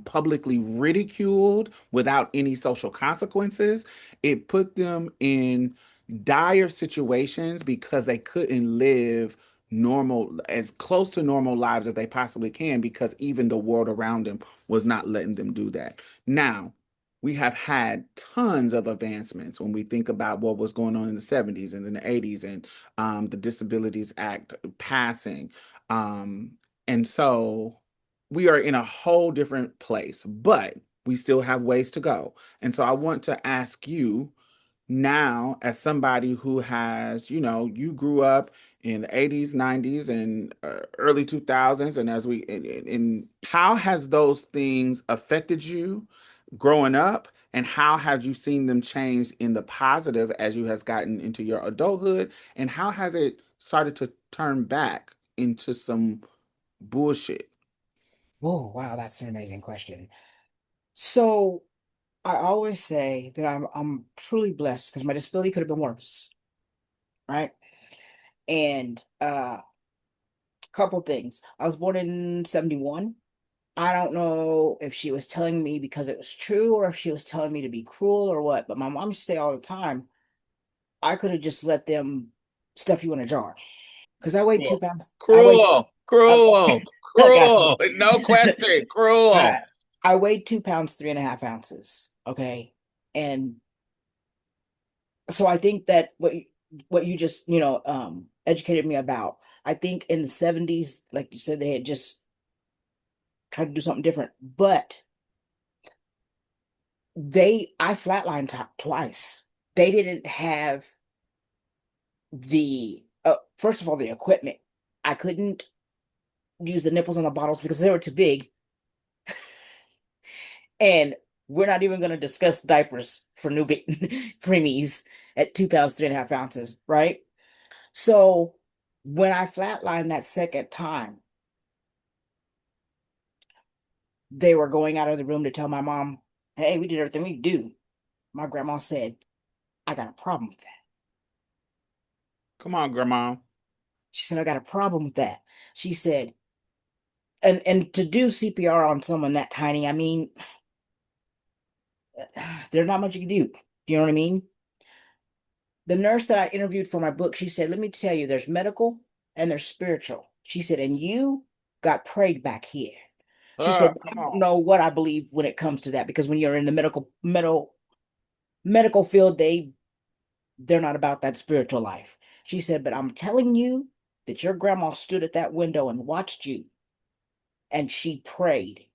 A: publicly ridiculed without any social consequences. It put them in dire situations because they couldn't live normal, as close to normal lives as they possibly can, because even the world around them was not letting them do that. Now, we have had tons of advancements when we think about what was going on in the 70s and in the 80s, and the Disabilities Act passing. Um, and so we are in a whole different place, but we still have ways to go. And so I want to ask you now, as somebody who has, you grew up in the 80s, 90s, and early 2000s, and as we in how has those things affected you growing up, and how have you seen them change in the positive as you has gotten into your adulthood, and how has it started to turn back into some bullshit?
B: Oh, wow, that's an amazing question. So I always say that I'm truly blessed because my disability could have been worse, right? And couple things. I was born in 71. I don't know if she was telling me because it was true or if she was telling me to be cruel or what, but my mom used to say all the time, I could have just let them stuff you in a jar. Because I weighed 2 pounds.
A: Cruel,
B: I,
A: cruel,
B: I got you.
A: cruel. No question,
B: All
A: cruel.
B: right. I weighed 2 pounds, 3.5 ounces. Okay. And so I think that what you just, educated me about, I think in the 70s, like you said, they had just tried to do something different. But I flatlined twice. They didn't have the first of all, the equipment. I couldn't use the nipples on the bottles because they were too big. And we're not even going to discuss diapers for new preemies at 2 pounds, 3.5 ounces, right? So when I flatlined that second time, they were going out of the room to tell my mom, hey, we did everything we do. My grandma said, I got a problem with that.
A: Come on, grandma.
B: She said, I got a problem with that. She said, and to do CPR on someone that tiny, I mean, there's not much you can do. Do you know what I mean? The nurse that I interviewed for my book, she said, let me tell you, there's medical and there's spiritual. She said, and you got prayed back here. She said, I
A: Come
B: don't
A: on.
B: know what I believe when it comes to that, because when you're in the medical field, they're not about that spiritual life. She said, but I'm telling you that your grandma stood at that window and watched you and she prayed.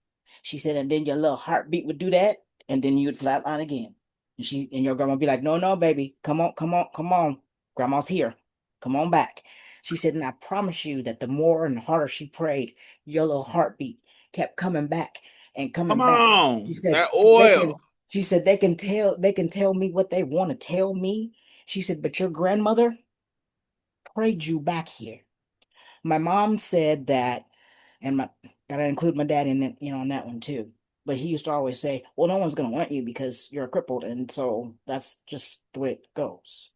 B: She said, and then your little heartbeat would do that, and then you'd flatline again. And your grandma would be like, no, no, baby, come on, come on, come on. Grandma's here. Come on back. She said, and I promise you that the more and harder she prayed, your little heartbeat kept coming back and
A: Come
B: coming back. She
A: on.
B: said,
A: That
B: so
A: oil.
B: she said they can tell me what they want to tell me. She said, but your grandmother prayed you back here. My mom said that, and my gotta include my dad in it, on that one too. But he used to always say, "Well, no one's gonna want you because you're crippled, and so that's just the way it goes."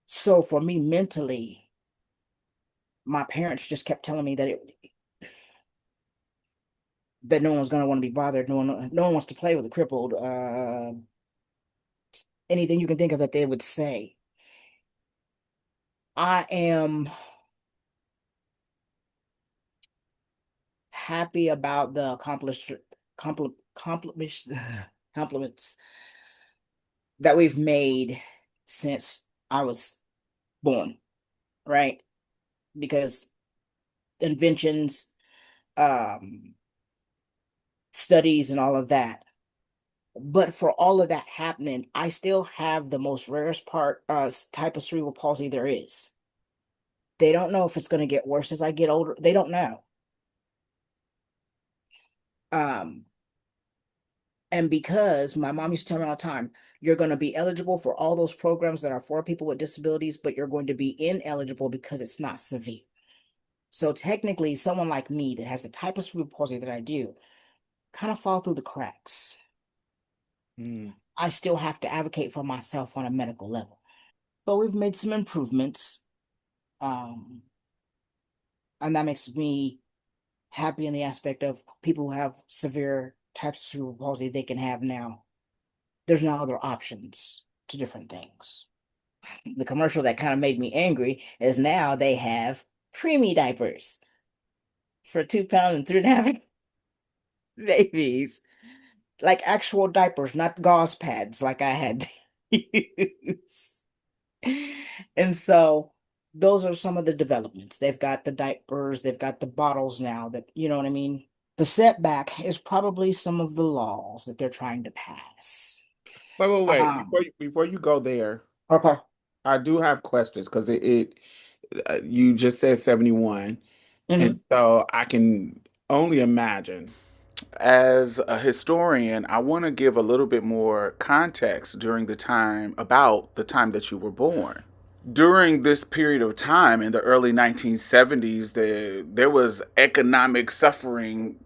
B: So for me mentally, my parents just kept telling me that no one's gonna want to be bothered. No one wants to play with a crippled. Anything you can think of that they would say. I am happy about the accomplishments compliments that we've made since I was born, right? Because inventions, um, studies, and all of that. But for all of that happening, I still have the most rarest type of cerebral palsy there is. They don't know if it's going to get worse as I get older. They don't know. Um, and because my mom used to tell me all the time, you're going to be eligible for all those programs that are for people with disabilities, but you're going to be ineligible because it's not severe. So technically, someone like me that has the type of cerebral palsy that I do kind of fall through the cracks.
A: Mm.
B: I still have to advocate for myself on a medical level. But we've made some improvements. Um, and that makes me happy in the aspect of people who have severe types of cerebral palsy, they can have now. There's now other options to different things. The commercial that kind of made me angry is now they have preemie diapers for 2 pounds and 3.5 babies. Like actual diapers, not gauze pads like I had to use. And so those are some of the developments. They've got the diapers, they've got the bottles now that, you know what I mean? The setback is probably some of the laws that they're trying to pass.
A: Wait, wait, wait.
B: Um,
A: Before you go there,
B: okay.
A: I do have questions because you just said 71, and
B: Hmm.
A: so I can only imagine. As a historian, I want to give a little bit more context during the time about the time that you were born. During this period of time in the early 1970s, there was economic suffering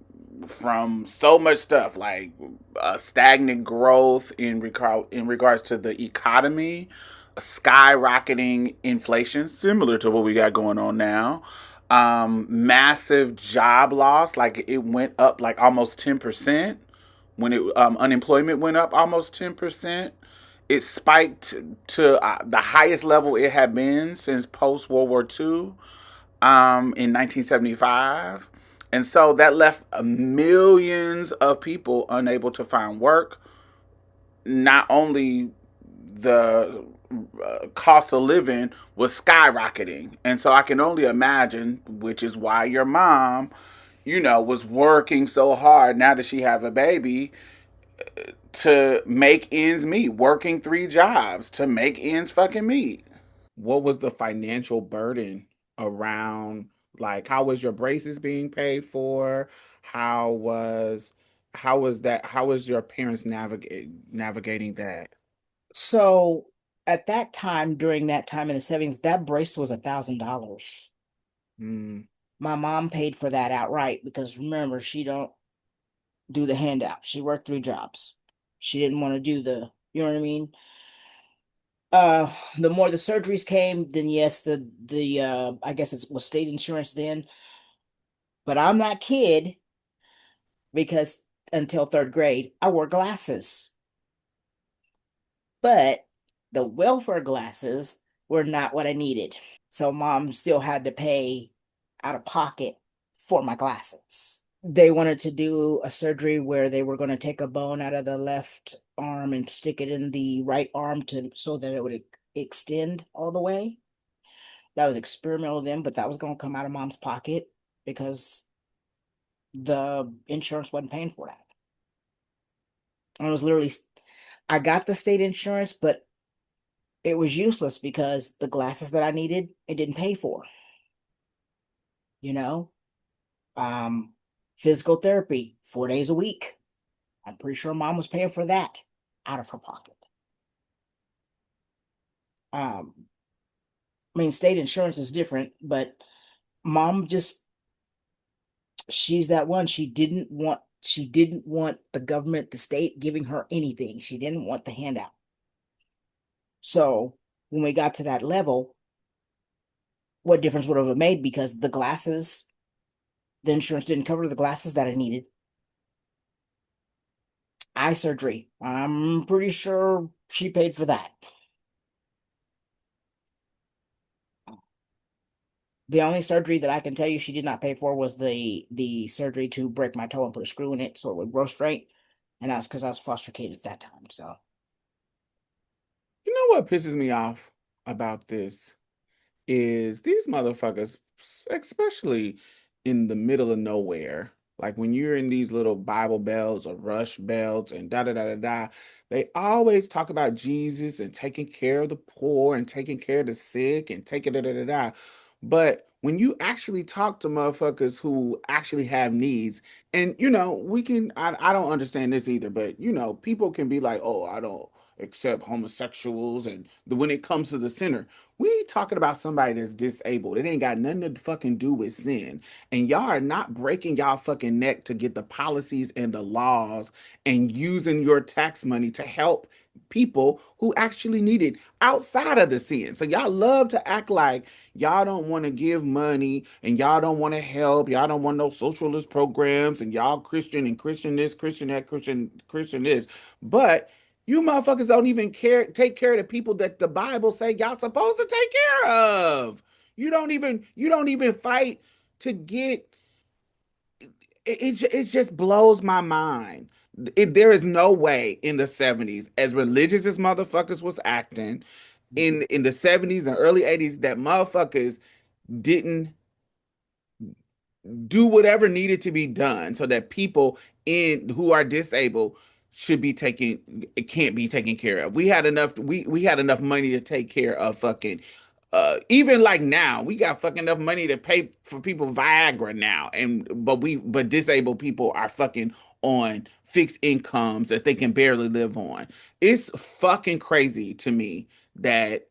A: from so much stuff like stagnant growth in regards to the economy, skyrocketing inflation, similar to what we got going on now, massive job loss, like it went up like almost 10% when it unemployment went up almost 10%. It spiked to the highest level it had been since post World War II in 1975. And so that left millions of people unable to find work. Not only the cost of living was skyrocketing. And so I can only imagine, which is why your mom, was working so hard now that she have a baby to make ends meet, working 3 jobs to make ends fucking meet. What was the financial burden around, like, how was your braces being paid for? How was how was your parents navigating that?
B: So at that time, during that time in the 70s, that brace was $1,000.
A: Mm.
B: My mom paid for that outright because remember, she don't do the handout. She worked 3 jobs. She didn't want to do you know what I mean? The more the surgeries came, then yes, the I guess it was state insurance then. But I'm that kid because until third grade, I wore glasses. But the welfare glasses were not what I needed. So mom still had to pay out of pocket for my glasses. They wanted to do a surgery where they were going to take a bone out of the left arm and stick it in the right arm to so that it would extend all the way. That was experimental then, but that was going to come out of mom's pocket because the insurance wasn't paying for that. And it was literally, I got the state insurance, but it was useless because the glasses that I needed, it didn't pay for, you know? Um, Physical therapy, 4 days a week. I'm pretty sure mom was paying for that out of her pocket. Um, I mean, state insurance is different, but mom just, she's that one. She didn't want the government, the state giving her anything. She didn't want the handout. So when we got to that level, what difference would it have made? Because the insurance didn't cover the glasses that I needed. Eye surgery, I'm pretty sure she paid for that. The only surgery that I can tell you she did not pay for was the surgery to break my toe and put a screw in it so it would grow straight. And that's because I was foster kid at that time. So
A: You know what pisses me off about this is these motherfuckers, especially in the middle of nowhere, like when you're in these little Bible belts or rush belts and da da da da da, they always talk about Jesus and taking care of the poor and taking care of the sick and taking da da da da. But when you actually talk to motherfuckers who actually have needs, and I don't understand this either, but people can be like, oh, I don't accept homosexuals, and when it comes to the center, we ain't talking about somebody that's disabled. It ain't got nothing to fucking do with sin. And y'all are not breaking y'all fucking neck to get the policies and the laws and using your tax money to help people who actually need it outside of the sin. So y'all love to act like y'all don't want to give money and y'all don't want to help. Y'all don't want no socialist programs and y'all Christian and Christian this, Christian that, Christian this. But you motherfuckers don't even take care of the people that the Bible say y'all supposed to take care of. You don't even fight to get it just blows my mind. There is no way in the 70s, as religious as motherfuckers was acting, in the 70s and early 80s, that motherfuckers didn't do whatever needed to be done so that people in who are disabled should be taken can't be taken care of. We had enough money to take care of fucking even like now we got fucking enough money to pay for people Viagra now, and but disabled people are fucking on fixed incomes that they can barely live on. It's fucking crazy to me that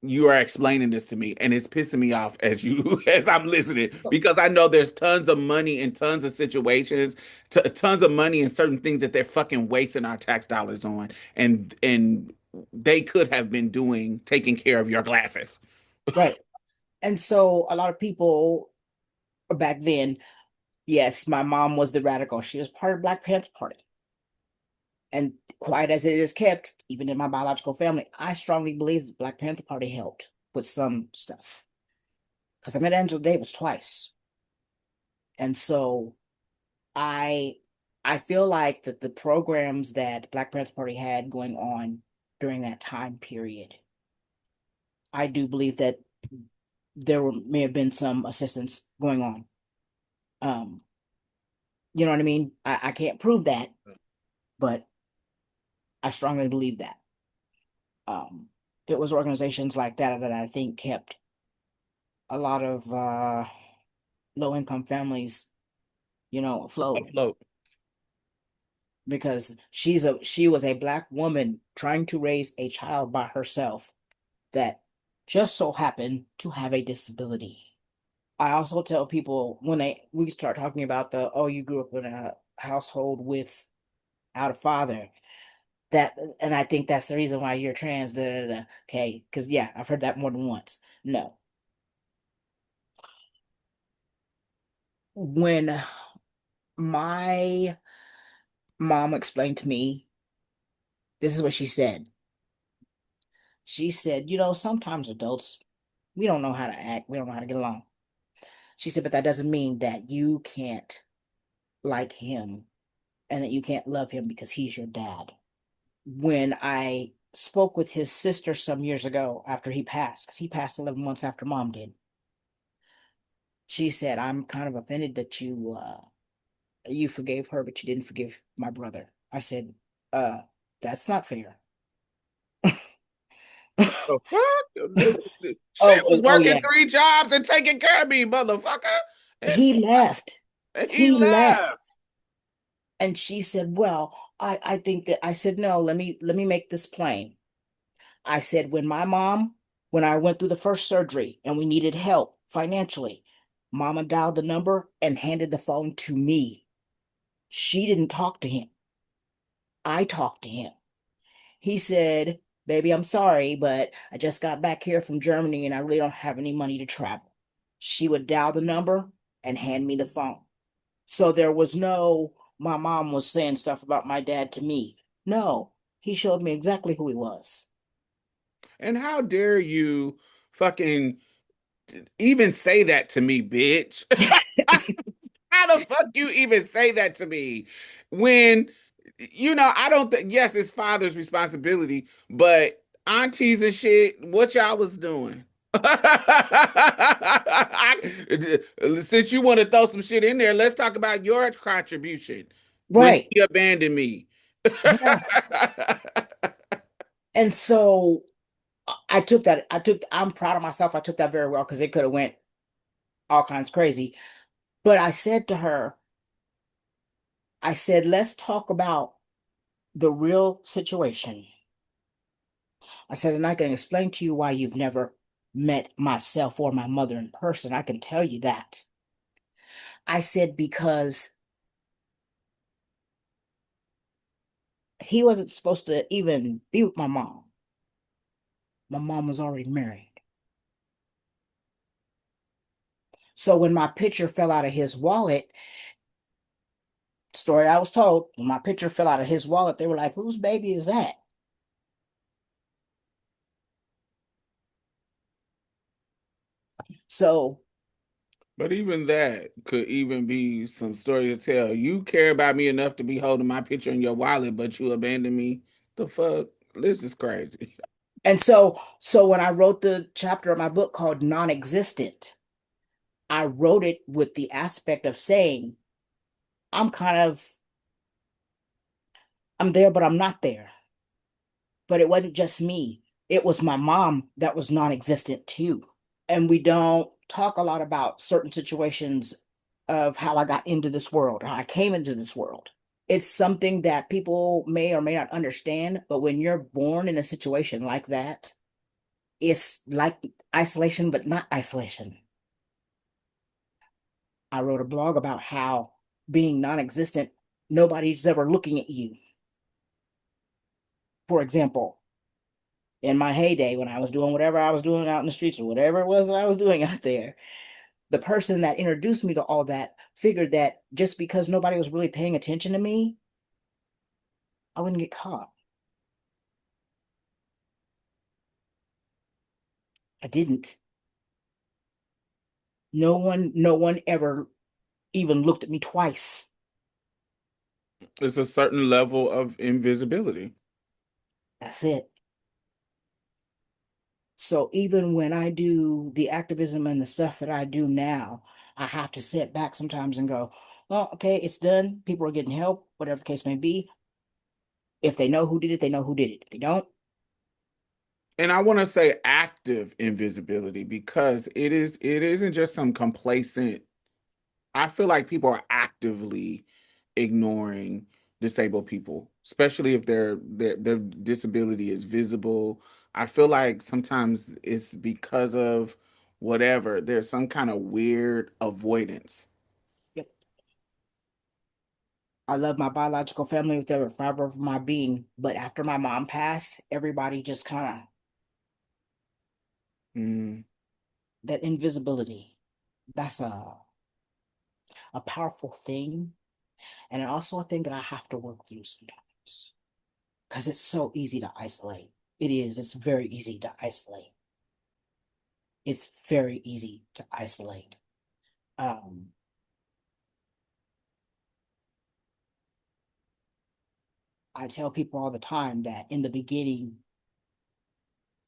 A: you are explaining this to me, and it's pissing me off as you as I'm listening, because I know there's tons of money in tons of situations, tons of money in certain things that they're fucking wasting our tax dollars on, and they could have been doing taking care of your glasses.
B: right. And so a lot of people back then, yes, my mom was the radical. She was part of Black Panther Party. And quiet as it is kept, even in my biological family, I strongly believe the Black Panther Party helped with some stuff. Because I met Angela Davis twice. And so I I feel like that the programs that the Black Panther Party had going on during that time period, I do believe that may have been some assistance going on. Um, you know what I mean? I can't prove that, but I strongly believe that. Um, it was organizations like that that I think kept a lot of low income families, afloat
A: Upload.
B: because she was a Black woman trying to raise a child by herself that just so happened to have a disability. I also tell people when we start talking about you grew up in a household without a father, that, and I think that's the reason why you're trans, da, da, da. Okay, because yeah, I've heard that more than once. No. When my mom explained to me, this is what she said. She said, sometimes adults, we don't know how to act, we don't know how to get along. She said, but that doesn't mean that you can't like him and that you can't love him because he's your dad. When I spoke with his sister some years ago after he passed, because he passed 11 months after mom did, she said, I'm kind of offended that you forgave her, but you didn't forgive my brother. I said, uh, that's not fair.
A: The fuck? She was
B: Oh
A: working
B: yeah.
A: 3 jobs and taking care of me, motherfucker. And,
B: He left.
A: and he
B: He left.
A: left.
B: And she said, well, I think that I said, no, let me make this plain. I said, when I went through the first surgery and we needed help financially, mama dialed the number and handed the phone to me. She didn't talk to him. I talked to him. He said, baby, I'm sorry, but I just got back here from Germany and I really don't have any money to travel. She would dial the number and hand me the phone. So there was no, my mom was saying stuff about my dad to me. No, he showed me exactly who he was.
A: And how dare you fucking even say that to me, bitch? How the fuck you even say that to me when I don't think, yes, it's father's responsibility, but aunties and shit, what y'all was doing? Since you want to throw some shit in there, let's talk about your contribution when
B: Right.
A: he abandoned me.
B: Yeah. And so I'm proud of myself. I took that very well because it could have went all kinds crazy. But I said to her, I said, let's talk about the real situation. I said, and I can explain to you why you've never met myself or my mother in person. I can tell you that. I said, because he wasn't supposed to even be with my mom. My mom was already married. So when my picture fell out of his wallet, story I was told, when my picture fell out of his wallet, they were like, whose baby is that? So,
A: But even that could even be some story to tell. You care about me enough to be holding my picture in your wallet, but you abandoned me. The fuck? This is crazy.
B: and so when I wrote the chapter of my book called Non-Existent, I wrote it with the aspect of saying, I'm kind of, I'm there, but I'm not there. But it wasn't just me. It was my mom that was non-existent too. And we don't talk a lot about certain situations of how I got into this world, how I came into this world. It's something that people may or may not understand, but when you're born in a situation like that, it's like isolation, but not isolation. I wrote a blog about how being non-existent, nobody's ever looking at you. For example, in my heyday, when I was doing whatever I was doing out in the streets or whatever it was that I was doing out there, the person that introduced me to all that figured that just because nobody was really paying attention to me, I wouldn't get caught. I didn't. No one ever even looked at me twice.
A: It's a certain level of invisibility.
B: That's it. So even when I do the activism and the stuff that I do now, I have to sit back sometimes and go, well, okay, it's done. People are getting help, whatever the case may be. If they know who did it, they know who did it. If they don't,
A: And I want to say active invisibility because it isn't just some complacent. I feel like people are actively ignoring disabled people, especially if their disability is visible. I feel like sometimes it's because of whatever. There's some kind of weird avoidance.
B: yep. I love my biological family with every fiber of my being. But after my mom passed, everybody just kind of
A: Mm.
B: that invisibility. That's a powerful thing, and also a thing that I have to work through sometimes because it's so easy to isolate. It is. It's very easy to isolate. It's very easy to isolate. Um, I tell people all the time that in the beginning,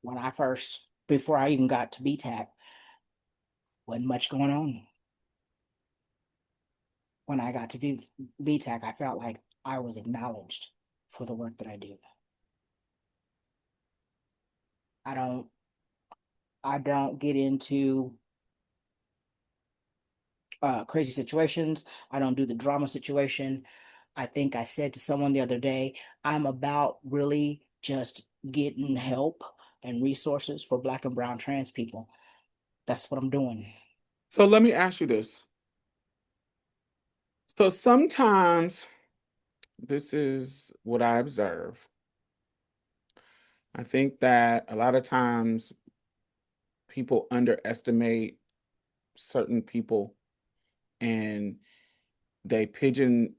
B: when I first, before I even got to BTAC, wasn't much going on. When I got to BTAC, I felt like I was acknowledged for the work that I do. I don't, I don't get into crazy situations. I don't do the drama situation. I think I said to someone the other day, I'm about really just getting help and resources for Black and brown trans people. That's what I'm doing.
A: So let me ask you this. So sometimes this is what I observe. I think that a lot of times people underestimate certain people and they pigeon.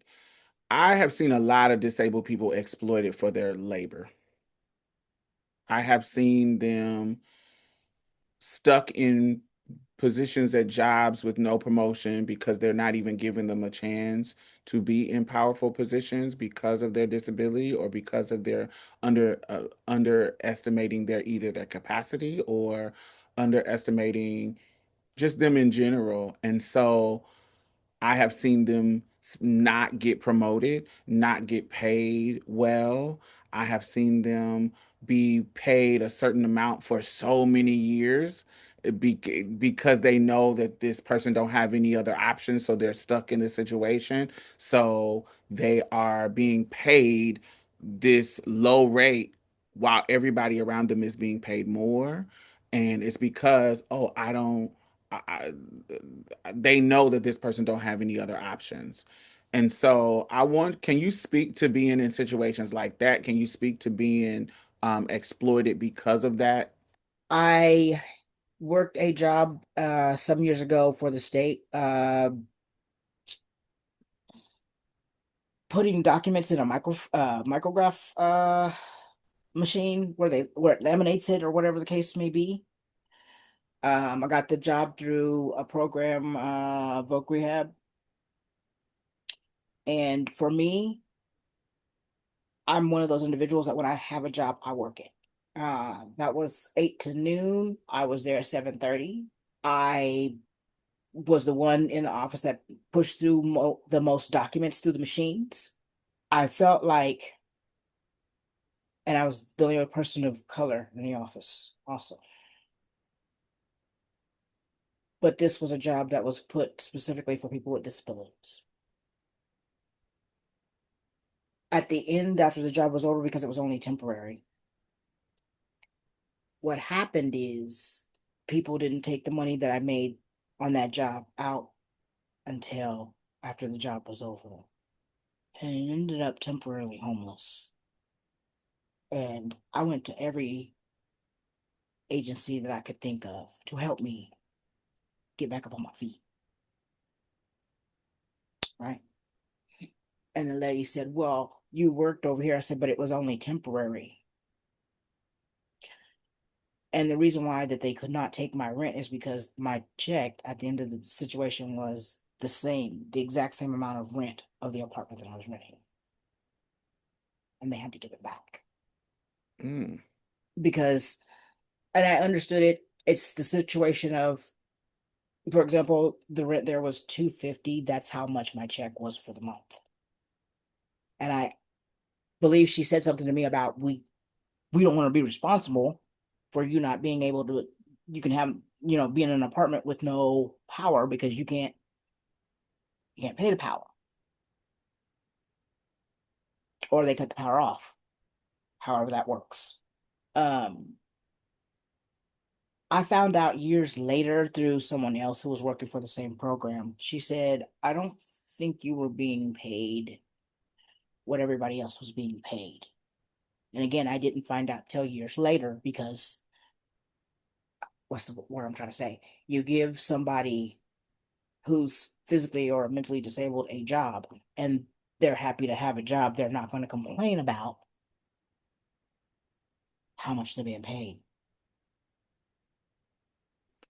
A: I have seen a lot of disabled people exploited for their labor. I have seen them stuck in positions at jobs with no promotion because they're not even giving them a chance to be in powerful positions because of their disability or because of their underestimating their either their capacity or underestimating just them in general. And so I have seen them not get promoted, not get paid well. I have seen them be paid a certain amount for so many years because they know that this person don't have any other options, so they're stuck in this situation. So they are being paid this low rate while everybody around them is being paid more. And it's because, oh, I don't. I, they know that this person don't have any other options. And so can you speak to being in situations like that? Can you speak to being exploited because of that?
B: I worked a job some years ago for the state, putting documents in a micrograph machine where it laminates it or whatever the case may be. I got the job through a program, Voc Rehab. And for me, I'm one of those individuals that when I have a job, I work it. That was 8 to noon. I was there at 7:30. I was the one in the office that pushed through the most documents through the machines. I felt like, and I was the only other person of color in the office also. But this was a job that was put specifically for people with disabilities. At the end, after the job was over, because it was only temporary, what happened is people didn't take the money that I made on that job out until after the job was over. And I ended up temporarily homeless. And I went to every agency that I could think of to help me get back up on my feet. Right. And the lady said, well, you worked over here. I said, but it was only temporary. And the reason why that they could not take my rent is because my check at the end of the situation was the exact same amount of rent of the apartment that I was renting. And they had to give it back.
A: Mm.
B: Because, and I understood it, it's the situation of, for example, the rent there was $250. That's how much my check was for the month. And I believe she said something to me about we don't want to be responsible for you not being able to, you can have, be in an apartment with no power because you can't pay the power, or they cut the power off, however that works. um I found out years later through someone else who was working for the same program. She said, I don't think you were being paid what everybody else was being paid. And again, I didn't find out till years later because what's the word I'm trying to say? You give somebody who's physically or mentally disabled a job and they're happy to have a job they're not going to complain about. how much they're being paid.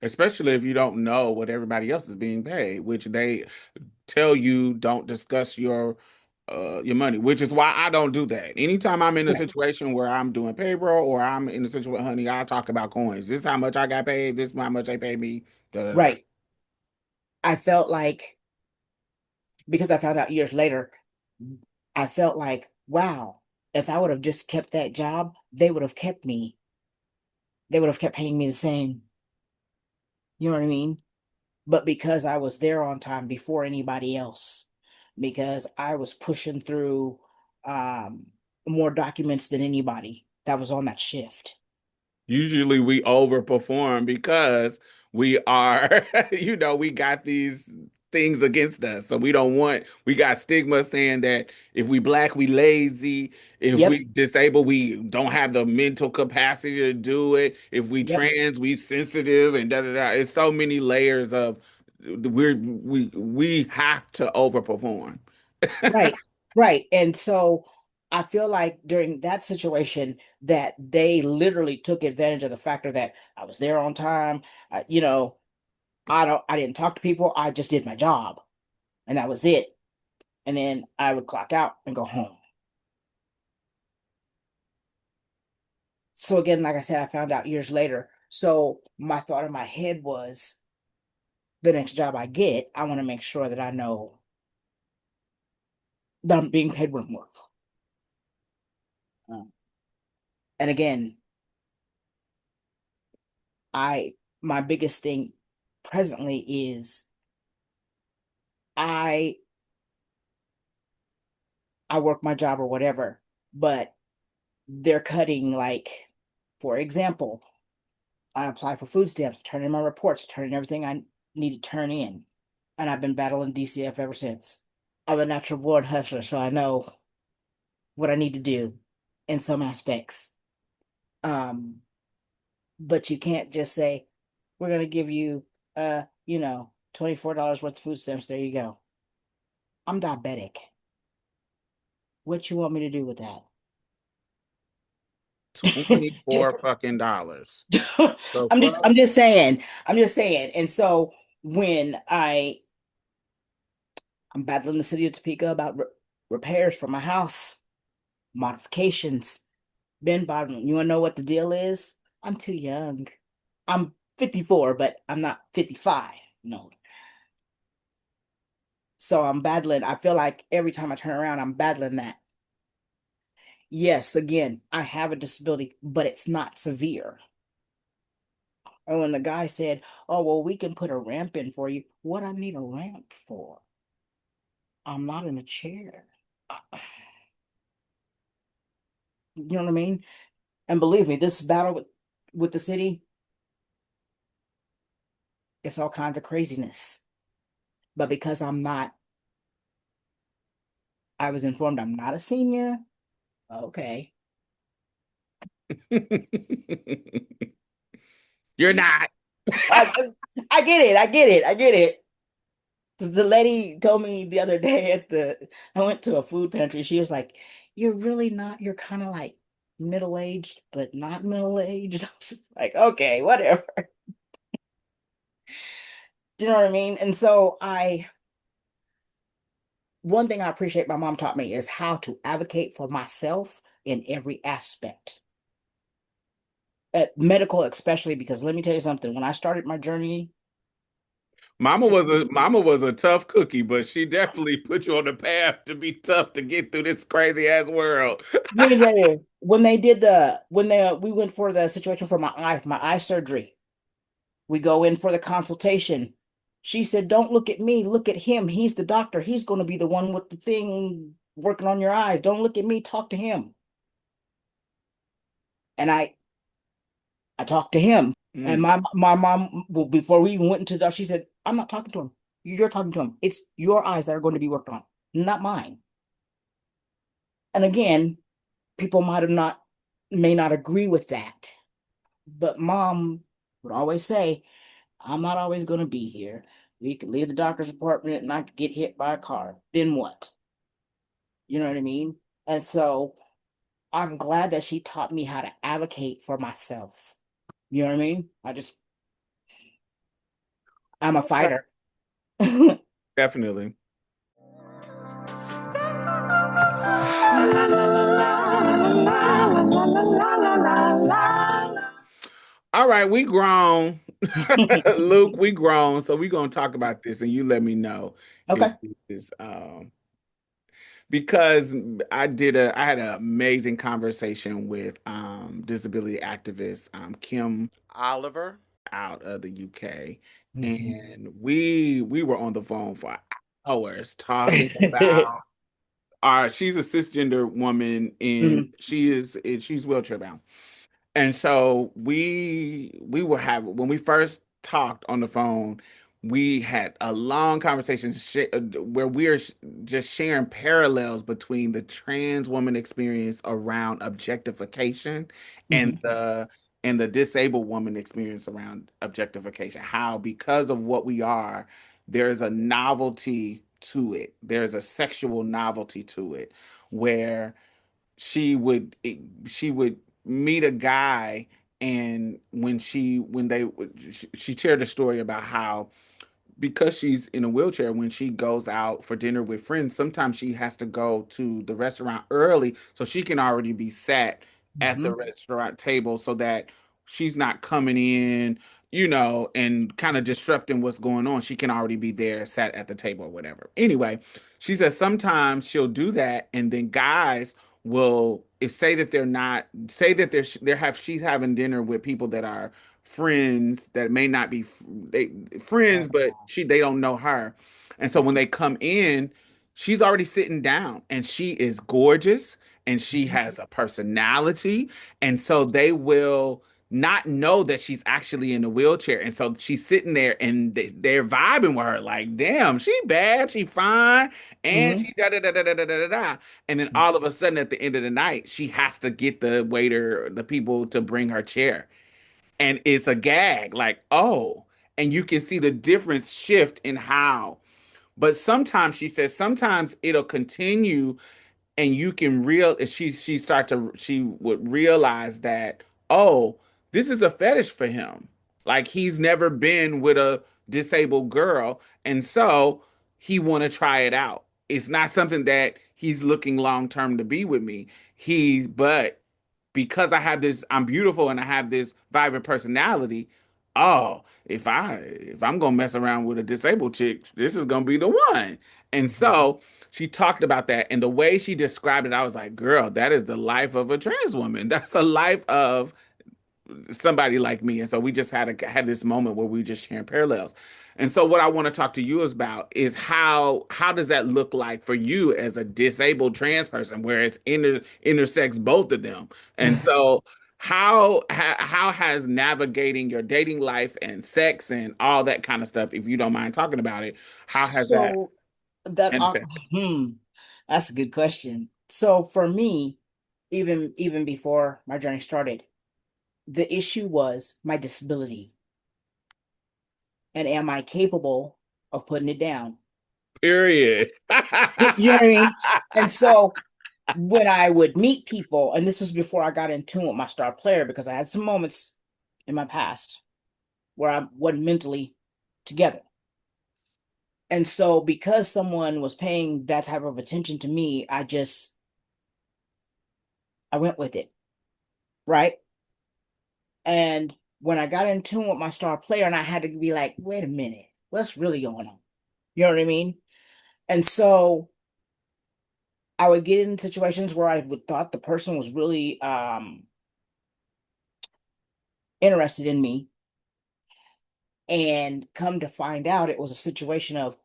A: Especially if you don't know what everybody else is being paid, which they tell you don't discuss your money, which is why I don't do that. Anytime I'm in a
B: Right.
A: situation where I'm doing payroll or I'm in a situation, honey, I talk about coins. This is how much I got paid. This is how much they paid me. Da, da, da.
B: Right. I felt like, because I found out years later, I felt like, wow, if I would have just kept that job, they would have kept me. They would have kept paying me the same. You know what I mean? But because I was there on time before anybody else, because I was pushing through um, more documents than anybody that was on that shift.
A: Usually we overperform because we are, we got these things against us. So we got stigma saying that if we black, we lazy. If
B: Yep,
A: we disabled, we don't have the mental capacity to do it. If we
B: yep,
A: trans, we sensitive and da da da. It's so many layers of we have to overperform.
B: right, right. And so I feel like during that situation that they literally took advantage of the factor that I was there on time. I didn't talk to people. I just did my job, and that was it. And then I would clock out and go home. So again, like I said, I found out years later. So my thought in my head was, the next job I get, I want to make sure that I know that I'm being paid what I'm worth. Um, and again, I my biggest thing presently is I I work my job or whatever, but they're cutting, like, for example, I apply for food stamps, turn in my reports, turn in everything I need to turn in. And I've been battling DCF ever since. I'm a natural born hustler, so I know what I need to do in some aspects. Um, but you can't just say, we're gonna give you $24 worth of food stamps. There you go. I'm diabetic. What you want me to do with that?
A: 24 fucking dollars. The
B: I'm just
A: fuck?
B: I'm just saying. I'm just saying. And so when I'm battling the city of Topeka about repairs for my house, modifications, been bothering. You wanna know what the deal is? I'm too young. I'm 54, but I'm not 55. No. So I'm battling. I feel like every time I turn around, I'm battling that. Yes, again, I have a disability, but it's not severe. And when the guy said, "Oh, well, we can put a ramp in for you," what I need a ramp for? I'm not in a chair. You know what I mean? And believe me, this battle with the city, it's all kinds of craziness. But because I was informed I'm not a senior. Okay.
A: You're not.
B: I, I get it. I get it. I get it. The lady told me the other day I went to a food pantry. She was like, "You're really not, you're kind of like middle-aged, but not middle-aged." I was just like, okay, whatever. Do you know what I mean? And so one thing I appreciate my mom taught me is how to advocate for myself in every aspect. At medical, especially, because let me tell you something, when I started my journey,
A: Mama was a tough cookie, but she definitely put you on the path to be tough to get through this crazy ass world.
B: let me tell you, when we went for the situation for my eye surgery, we go in for the consultation. She said, "Don't look at me, look at him. He's the doctor. He's going to be the one with the thing working on your eyes. Don't look at me, talk to him." And I talked to him. And
A: Mm.
B: my mom, well, before we even went into the, she said, "I'm not talking to him. You're talking to him. It's your eyes that are going to be worked on, not mine." And again, people may not agree with that. But mom would always say, "I'm not always going to be here. We could leave the doctor's appointment and I could get hit by a car. Then what?" You know what I mean? And so I'm glad that she taught me how to advocate for myself. You know what I mean? I'm a
A: Okay.
B: fighter.
A: Definitely. All right, we grown. Luke, we grown. So we're gonna talk about this and you let me know if
B: Okay.
A: this is because I had an amazing conversation with disability activist Kim Oliver out of the UK.
B: Mhm.
A: And we were on the phone for hours talking about our she's a cisgender woman and
B: Mhm.
A: she's wheelchair bound. And so we were having when we first talked on the phone, we had a long conversation where just sharing parallels between the trans woman experience around objectification and
B: Mhm.
A: the disabled woman experience around objectification. How because of what we are, there's a novelty to it. There's a sexual novelty to it where she would she would meet a guy and when they she shared a story about how because she's in a wheelchair, when she goes out for dinner with friends, sometimes she has to go to the restaurant early so she can already be sat at the
B: Mhm.
A: restaurant table so that she's not coming in, you know, and kind of disrupting what's going on. She can already be there, sat at the table or whatever. Anyway, she says sometimes she'll do that, and then guys will if say that they're not say that she's having dinner with people that are friends that may not be they friends, but they don't know her. And so when they come in, she's already sitting down and she is gorgeous and she
B: Mhm.
A: has a personality. And so they will not know that she's actually in a wheelchair. And so she's sitting there and they're vibing with her like, damn, she bad, she fine, and
B: Mhm.
A: she da da da da da da da da. And then all of a sudden at the end of the night, she has to get the waiter, the people to bring her chair and it's a gag like oh and you can see the difference shift in how but sometimes she says sometimes it'll continue and you can real she would realize that oh this is a fetish for him like he's never been with a disabled girl and so he want to try it out it's not something that he's looking long term to be with me he's but because I'm beautiful and I have this vibrant personality. Oh, if I'm gonna mess around with a disabled chick, this is gonna be the one. And so she talked about that, and the way she described it, I was like, girl, that is the life of a trans woman. That's a life of somebody like me. And so we just had this moment where we just sharing parallels. And so what I want to talk to you about is how does that look like for you as a disabled trans person where it's intersects both of them. And so how has navigating your dating life and sex and all that kind of stuff, if you don't mind talking about it, how has that
B: So that
A: manifested?
B: hmm, that's a good question. So for me, even before my journey started, the issue was my disability and am I capable of putting it down?
A: Period.
B: You know what I mean? And so when I would meet people, and this was before I got in tune with my star player, because I had some moments in my past where I wasn't mentally together. And so because someone was paying that type of attention to me, I went with it, right? And when I got in tune with my star player, and I had to be like, wait a minute, what's really going on? You know what I mean? And so I would get in situations where I would thought the person was really interested in me, and come to find out it was a situation of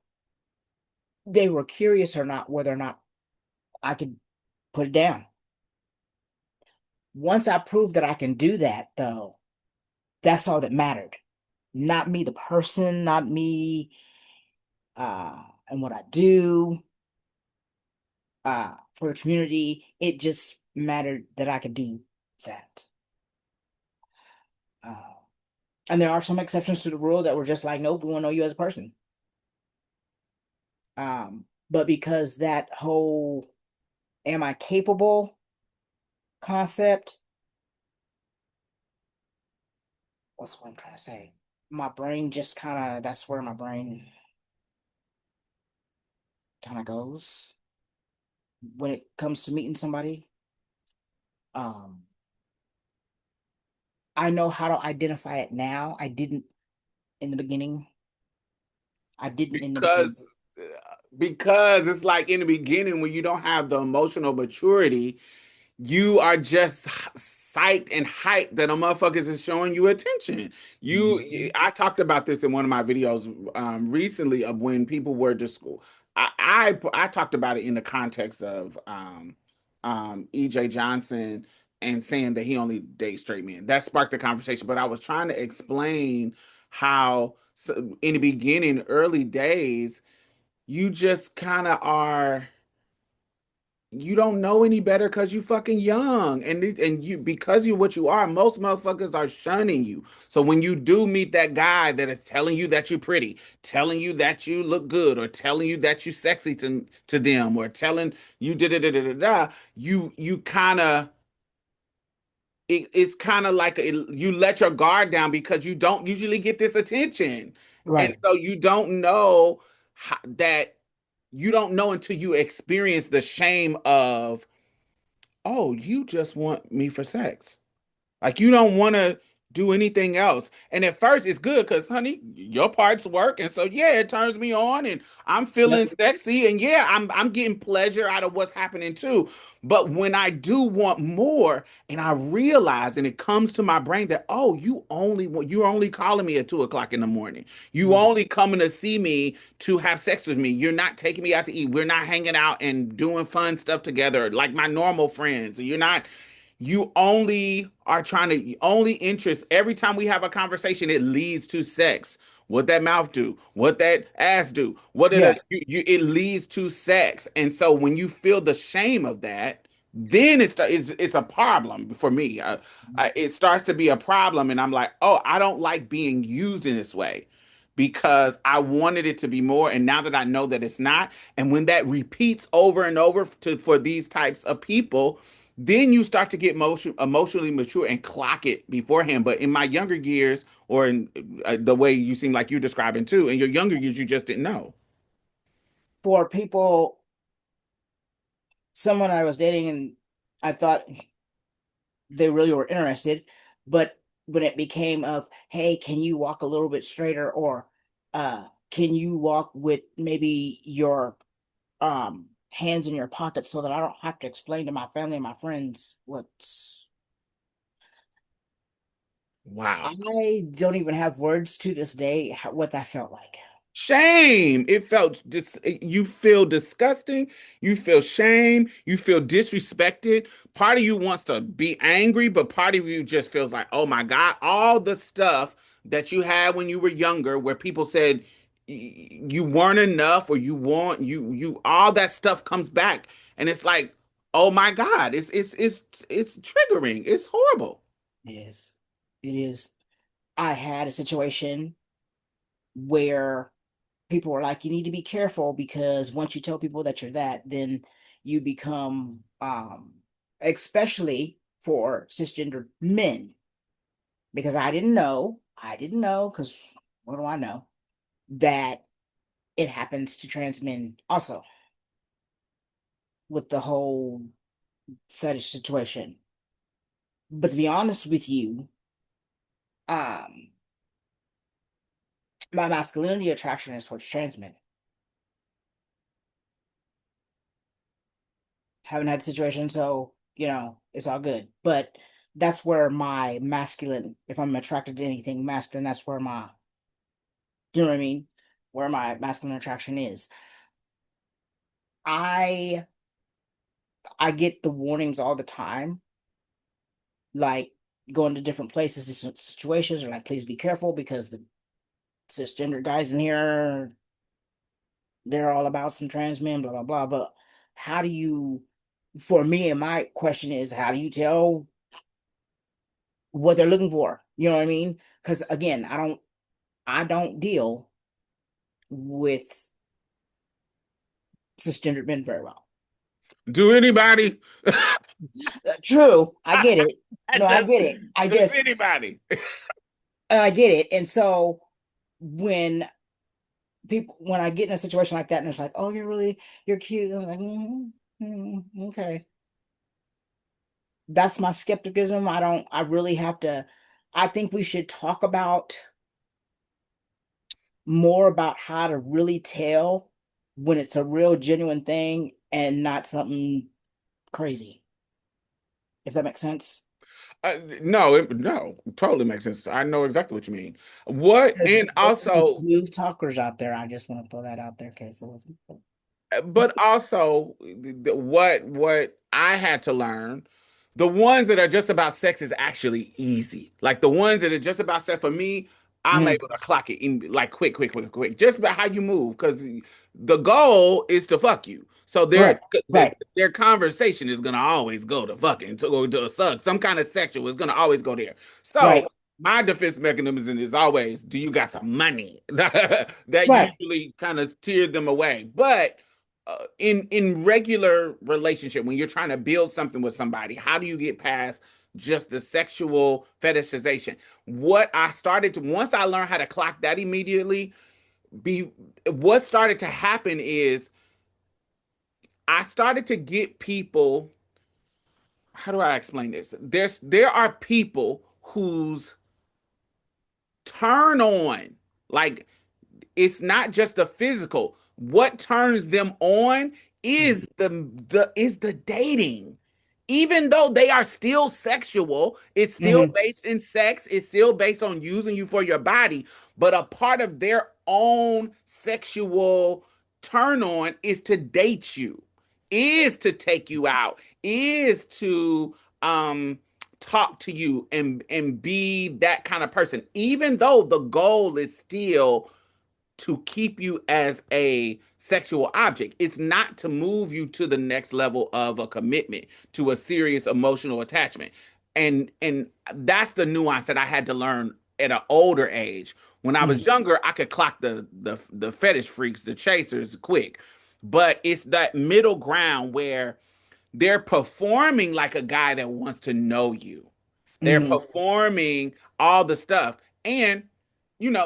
B: they were curious or not whether or not I could put it down. Once I proved that I can do that, though, that's all that mattered. Not me, the person, not me, and what I do, for the community. It just mattered that I could do that. Uh, and there are some exceptions to the rule that were just like, nope, we want to know you as a person. But because that whole, am I capable? concept, what's what I'm trying to say? My brain just kind of, that's where my brain kind of goes when it comes to meeting somebody. Um, I know how to identify it now. I didn't in the beginning. I didn't in the beginning.
A: because because it's like in the beginning when you don't have the emotional maturity, you are just psyched and hyped that a motherfuckers is showing you attention.
B: Mhm.
A: I talked about this in one of my videos recently of when people were just. I talked about it in the context of EJ Johnson and saying that he only dates straight men. That sparked the conversation, but I was trying to explain how so in the beginning, early days, you just kind of are you don't know any better because you fucking young and you because you what you are most motherfuckers are shunning you. So when you do meet that guy that is telling you that you're pretty, telling you that you look good, or telling you that you sexy to them, or telling you da da da da da da, you kind of it's kind of like you let your guard down because you don't usually get this attention, and
B: Right.
A: so you don't know that you don't know until you experience the shame of, oh, you just want me for sex. Like you don't want to do anything else. And at first it's good because, honey, your parts work. And so yeah, it turns me on and I'm
B: Yep.
A: feeling sexy. And yeah, I'm getting pleasure out of what's happening too. But when I do want more and I realize and it comes to my brain that, oh, you're only calling me at 2 o'clock in the morning. You
B: Mhm.
A: only coming to see me to have sex with me. You're not taking me out to eat. We're not hanging out and doing fun stuff together like my normal friends. You're not you only are trying to only interest every time we have a conversation it leads to sex. What that mouth do, what that ass do, what
B: Yeah.
A: it leads to sex. And so when you feel the shame of that, then it's a problem for me. It starts to be a problem and I'm like, oh, I don't like being used in this way because I wanted it to be more, and now that I know that it's not, and when that repeats over and over for these types of people, then you start to get emotionally mature and clock it beforehand. But in my younger years, or in the way you seem like you're describing too, in your younger years, you just didn't know.
B: For people, someone I was dating and I thought they really were interested, but when it became of, hey, can you walk a little bit straighter, or can you walk with maybe your hands in your pockets so that I don't have to explain to my family and my friends what's
A: Wow.
B: I don't even have words to this day what that felt like.
A: Shame. It felt you feel disgusting, you feel shame, you feel disrespected. Part of you wants to be angry, but part of you just feels like, oh my God, all the stuff that you had when you were younger, where people said you weren't enough, or you all that stuff comes back. And it's like, oh my God, it's triggering. It's horrible.
B: It is. It is. I had a situation where people were like, you need to be careful because once you tell people that you're that, then you become, especially for cisgender men, because I didn't know, because what do I know, that it happens to trans men also with the whole fetish situation. But to be honest with you, um, my masculinity attraction is towards trans men. Haven't had the situation, so it's all good. But that's where my masculine, if I'm attracted to anything masculine, that's where my, you know what I mean? Where my masculine attraction is. I I get the warnings all the time, like going to different places, different situations, and like, please be careful because the cisgender guys in here, they're all about some trans men, blah blah blah. But how do you? For me, and my question is, how do you tell what they're looking for? You know what I mean? Because again, I don't deal with cisgendered men very well.
A: Do anybody?
B: True, I get it. No, I
A: does,
B: get it.
A: does anybody?
B: I get it. And so when when I get in a situation like that and it's like, oh, you're cute. I'm like, okay. That's my skepticism. I really have to, I think we should talk about more about how to really tell when it's a real genuine thing and not something crazy, if that makes sense.
A: No, no, totally makes sense. I know exactly what you mean. What,
B: Because
A: and
B: there's some
A: also,
B: smooth talkers out there. I just want to throw that out there. Okay, so
A: but also, what I had to learn, the ones that are just about sex is actually easy. Like the ones that are just about sex for me, I'm
B: Mhm.
A: able to clock it in like quick, quick, quick, quick. Just about how you move, because the goal is to fuck you. So
B: Right, right,
A: their conversation is gonna always go to fucking to go to suck. Some kind of sexual is gonna always go there.
B: right,
A: So my defense mechanism is always, do you got some money? That
B: right.
A: usually kind of steered them away. But in regular relationship, when you're trying to build something with somebody, how do you get past just the sexual fetishization? What I started to once I learned how to clock that immediately, be what started to happen is I started to get people. How do I explain this? There are people whose turn on, like, it's not just the physical. What turns them on is the dating. Even though they are still sexual, it's still
B: Hmm.
A: based in sex, it's still based on using you for your body, but a part of their own sexual turn on is to date you, is to take you out, is to um talk to you and be that kind of person, even though the goal is still to keep you as a sexual object. It's not to move you to the next level of a commitment, to a serious emotional attachment. And that's the nuance that I had to learn at an older age. When I was
B: Hmm.
A: younger, I could clock the fetish freaks, the chasers quick. But it's that middle ground where they're performing like a guy that wants to know you. They're
B: Hmm.
A: performing all the stuff. And,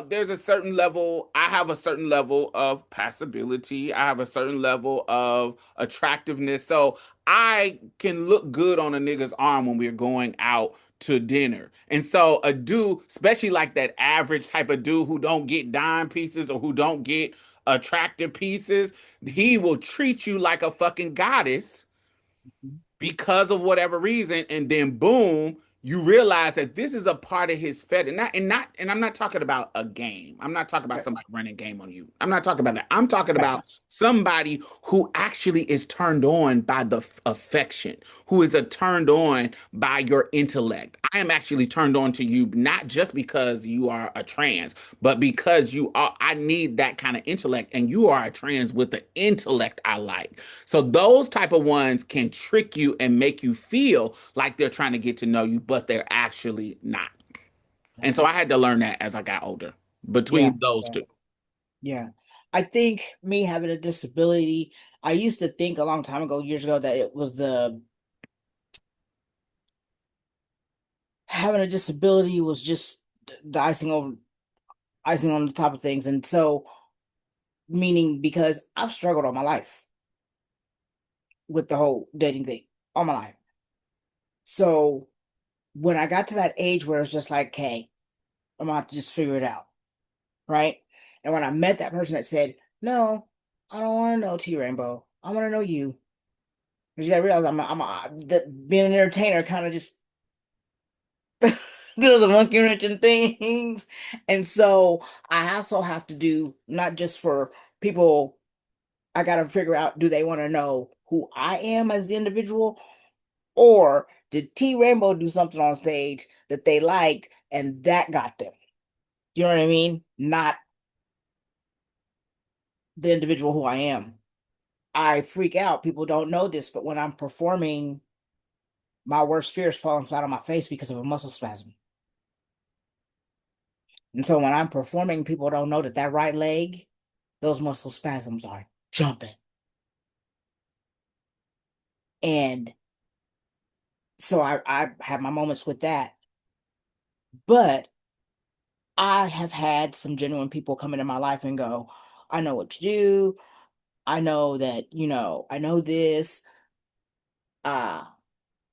A: there's a certain level, I have a certain level of passability. I have a certain level of attractiveness. So I can look good on a nigga's arm when we're going out to dinner. And so a dude, especially like that average type of dude who don't get dime pieces or who don't get attractive pieces, he will treat you like a fucking goddess because of whatever reason, and then boom, you realize that this is a part of his fetish. And I'm not talking about a game. I'm not talking about
B: Right,
A: somebody running game on you. I'm not talking about that. I'm talking
B: right.
A: about somebody who actually is turned on by the affection, who is turned on by your intellect. I am actually turned on to you not just because you are a trans, but because you are. I need that kind of intellect, and you are a trans with the intellect I like. So those type of ones can trick you and make you feel like they're trying to get to know you, but they're actually not. And so I had to learn that as I got older
B: Yeah,
A: between those
B: yeah,
A: two.
B: yeah. I think me having a disability, I used to think a long time ago, years ago, that it was the having a disability was just the icing on the top of things. And so, meaning because I've struggled all my life with the whole dating thing, all my life. So when I got to that age where it's just like, hey, I'm gonna have to just figure it out, right? And when I met that person that said, no, I don't want to know T Rainbow, I want to know you. Because you gotta realize that being an entertainer kind of just does a monkey wrenching things. And so I also have to do not just for people, I gotta figure out, do they want to know who I am as the individual, or did T Rainbow do something on stage that they liked and that got them? You know what I mean? Not the individual who I am. I freak out. People don't know this, but when I'm performing, my worst fear is falling flat on my face because of a muscle spasm. And so when I'm performing, people don't know that that right leg, those muscle spasms are jumping. And so I have my moments with that. But I have had some genuine people come into my life and go, I know what to do. I know that, I know this. Uh,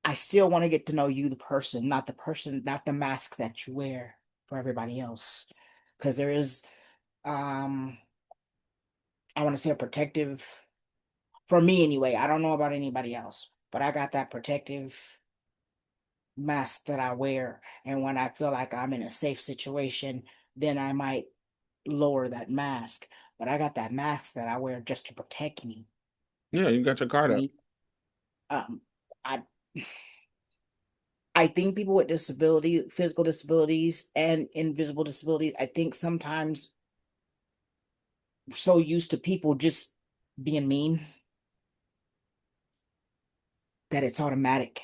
B: I still want to get to know you, the person, not the mask that you wear for everybody else. Because there is, um, I want to say a protective, for me anyway. I don't know about anybody else, but I got that protective mask that I wear. And when I feel like I'm in a safe situation, then I might lower that mask. But I got that mask that I wear just to protect me.
A: Yeah, you got your card up.
B: Me, I I think people with disability, physical disabilities and invisible disabilities, I think sometimes so used to people just being mean that it's automatic.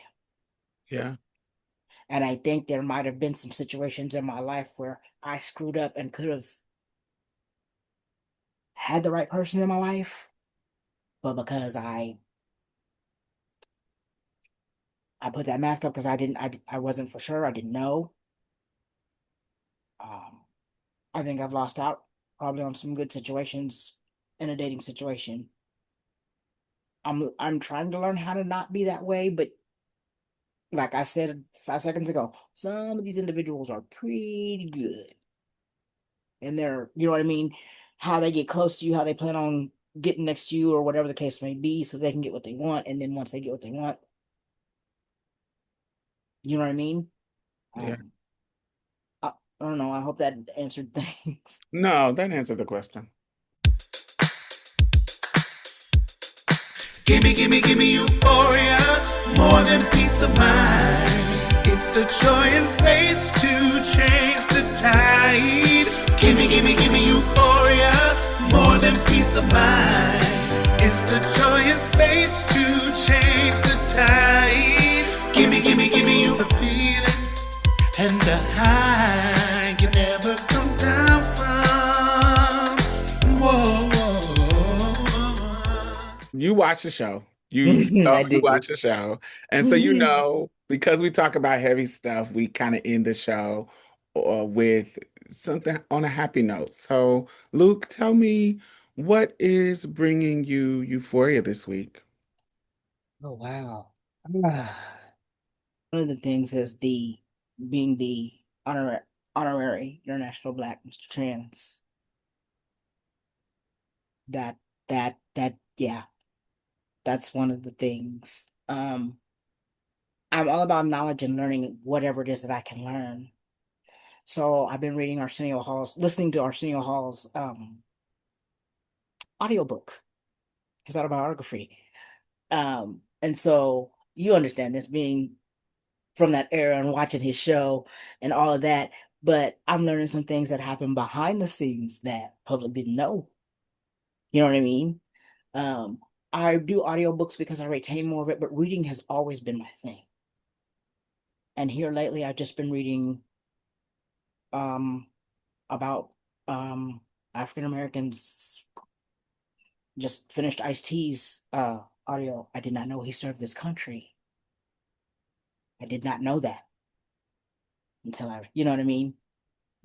A: Yeah.
B: And I think there might have been some situations in my life where I screwed up and could have had the right person in my life, but because I put that mask up because I wasn't for sure, I didn't know. Um, I think I've lost out probably on some good situations in a dating situation. I'm trying to learn how to not be that way, but like I said 5 seconds ago, some of these individuals are pretty good. And they're, you know what I mean? How they get close to you, how they plan on getting next to you, or whatever the case may be, so they can get what they want. And then once they get what they want, you know what I mean?
A: Yeah.
B: Um, I don't know. I hope that answered things.
A: No, that answered the question.
C: Gimme euphoria, more than peace of mind. It's the joy and space to change the tide. Gimme euphoria, more than peace of mind. It's the joy and space to change the tide. Gimme you. It's a feeling and a high you never come down from. Whoa.
A: You watch the show. You
B: I
A: you
B: do.
A: watch the show. And so because we talk about heavy stuff, we kind of end the show with something on a happy note. So, Luke, tell me what is bringing you euphoria this week?
B: Oh wow. One of the things is the being the honorary International Black Mr. Trans. That yeah, that's one of the things. I'm all about knowledge and learning whatever it is that I can learn. So I've been reading listening to Arsenio Hall's audiobook, his autobiography. And so you understand this being from that era and watching his show and all of that. But I'm learning some things that happen behind the scenes that public didn't know. You know what I mean? Um, I do audiobooks because I retain more of it, but reading has always been my thing. And here lately, I've just been reading um, about African Americans. Just finished Ice T's audio. I did not know he served this country. I did not know that until you know what I mean?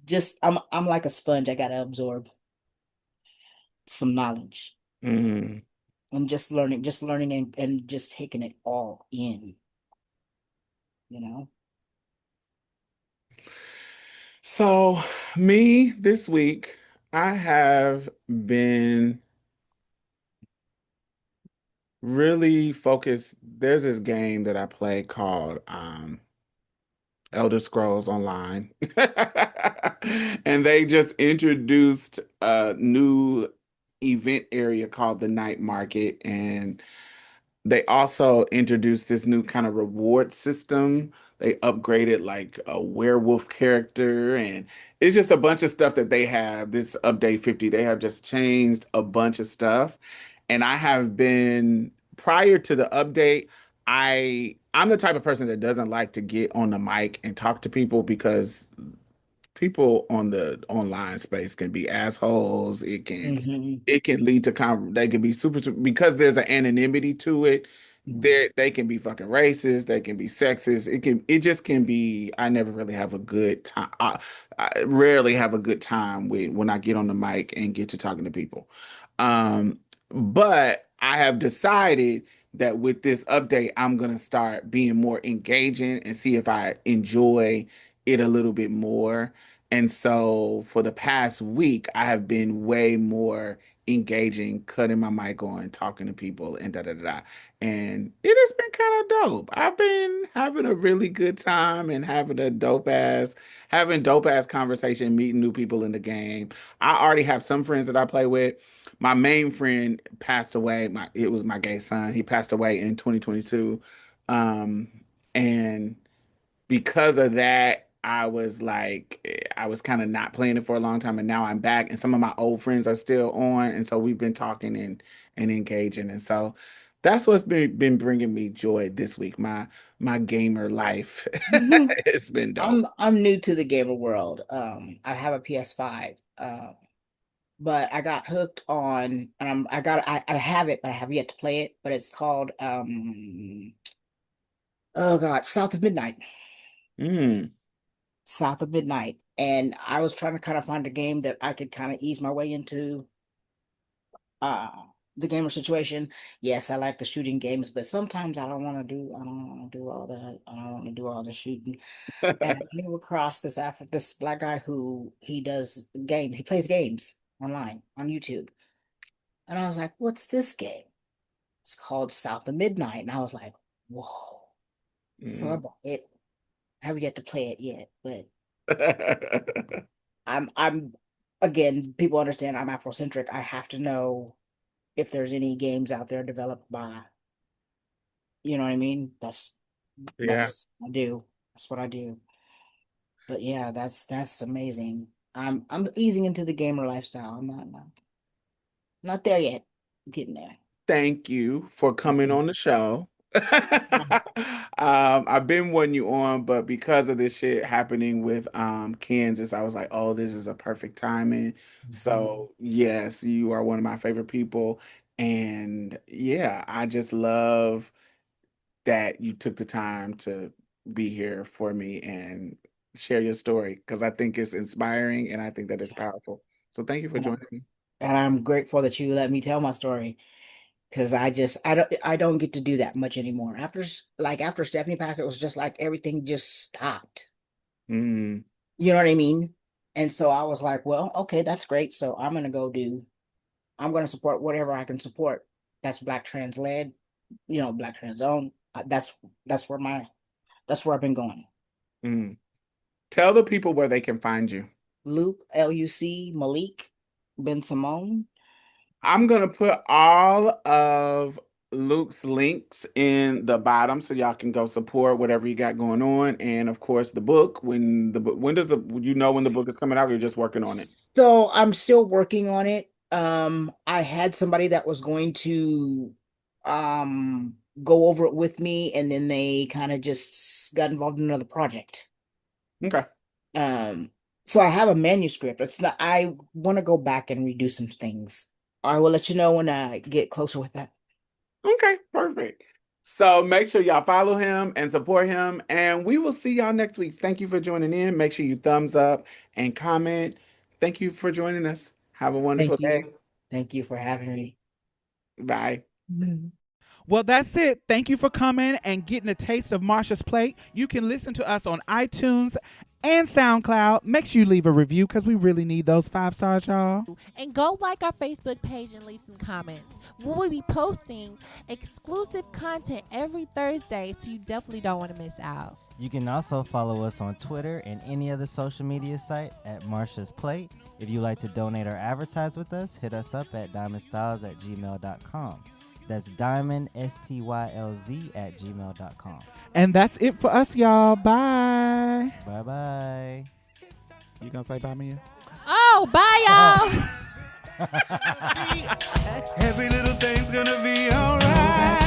B: Just I'm like a sponge. I gotta absorb some knowledge
A: Mm.
B: and just learning and just taking it all in, you know?
A: So, me this week, I have been really focused. There's this game that I play called Elder Scrolls Online. And they just introduced a new event area called the Night Market. And they also introduced this new kind of reward system. They upgraded like a werewolf character, and it's just a bunch of stuff that they have. This update 50, they have just changed a bunch of stuff. And I have been prior to the update, I'm the type of person that doesn't like to get on the mic and talk to people because people on the online space can be assholes. It can
B: Hmm.
A: it can lead to they can be because there's an anonymity to it. they can be fucking racist, they can be sexist, it just can be. I never really have a good time. I rarely have a good time when I get on the mic and get to talking to people. But I have decided that with this update, I'm gonna start being more engaging and see if I enjoy it a little bit more. And so for the past week, I have been way more engaging, cutting my mic on, talking to people, and da da da da. And it has been kind of dope. I've been having a really good time and having dope ass conversation, meeting new people in the game. I already have some friends that I play with. My main friend passed away. It was my gay son. He passed away in 2022. Um, and because of that, I was kind of not playing it for a long time, and now I'm back, and some of my old friends are still on, and so we've been talking and engaging, and so that's what's been bringing me joy this week. My gamer life,
B: Mhm.
A: it's been dope.
B: I'm new to the gamer world. I have a PS5. But I got hooked on, and I have it, but I have yet to play it. But it's called oh God,
A: Mm.
B: South of Midnight. And I was trying to kind of find a game that I could kind of ease my way into uh the gamer situation. Yes, I like the shooting games, but sometimes I don't want to do all that. I don't want to do all the shooting. And I came across this black guy who he does games. He plays games online on YouTube. And I was like, what's this game? It's called South of Midnight. And I was like, whoa. So I
A: Mm.
B: bought it. I haven't yet to play it yet, but I'm again, people understand I'm Afrocentric. I have to know if there's any games out there developed by, you know what I mean?
A: Yeah.
B: That's what I do. That's what I do. But yeah, that's amazing. I'm easing into the gamer lifestyle. I'm not there yet. I'm getting there.
A: Thank you for coming on the show. I've been wanting you on, but because of this shit happening with Kansas, I was like, oh, this is a perfect timing.
B: Mhm.
A: So yes, you are one of my favorite people. And yeah, I just love that you took the time to be here for me and share your story because I think it's inspiring and I think that it's powerful. So thank you for
B: And
A: joining me.
B: I'm grateful that you let me tell my story. Because I don't get to do that much anymore. After Stephanie passed, it was just like everything just stopped.
A: Mm,
B: You know what I mean? And so I was like, well, okay, that's great. So I'm gonna support whatever I can support. That's Black trans led, Black trans owned. That's where my that's where I've been going.
A: mm. Tell the people where they can find you.
B: Luc Malik Bensimon.
A: I'm gonna put all of Luke's links in the bottom so y'all can go support whatever you got going on. And of course, the book. When does the you know when the book is coming out? Or you're just working on it.
B: So I'm still working on it. I had somebody that was going to go over it with me, and then they kind of just got involved in another project.
A: Okay.
B: Um, so I have a manuscript. It's not, I want to go back and redo some things. I will let you know when I get closer with that.
A: Okay. Perfect. So make sure y'all follow him and support him. And we will see y'all next week. Thank you for joining in. Make sure you thumbs up and comment. Thank you for joining us. Have a wonderful
B: Thank
A: day.
B: you. Thank you for having me.
A: Bye.
C: Well, that's it. Thank you for coming and getting a taste of Marsha's plate. You can listen to us on iTunes and SoundCloud. Make sure you leave a review because we really need those 5 stars, y'all.
D: And go like our Facebook page and leave some comments. We will be posting exclusive content every Thursday, so you definitely don't want to miss out.
E: You can also follow us on Twitter and any other social media site at Marsha's Plate. If you'd like to donate or advertise with us, hit us up at diamondstylz@gmail.com. That's diamondstylz@gmail.com.
C: And that's it for us, y'all. Bye.
E: Bye-bye.
C: You gonna say bye, Mia?
D: Oh, bye, y'all.
C: Every little thing's gonna be alright.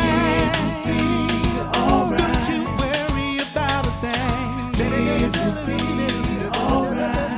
C: Don't you worry about a thing. Baby, it's gonna be alright.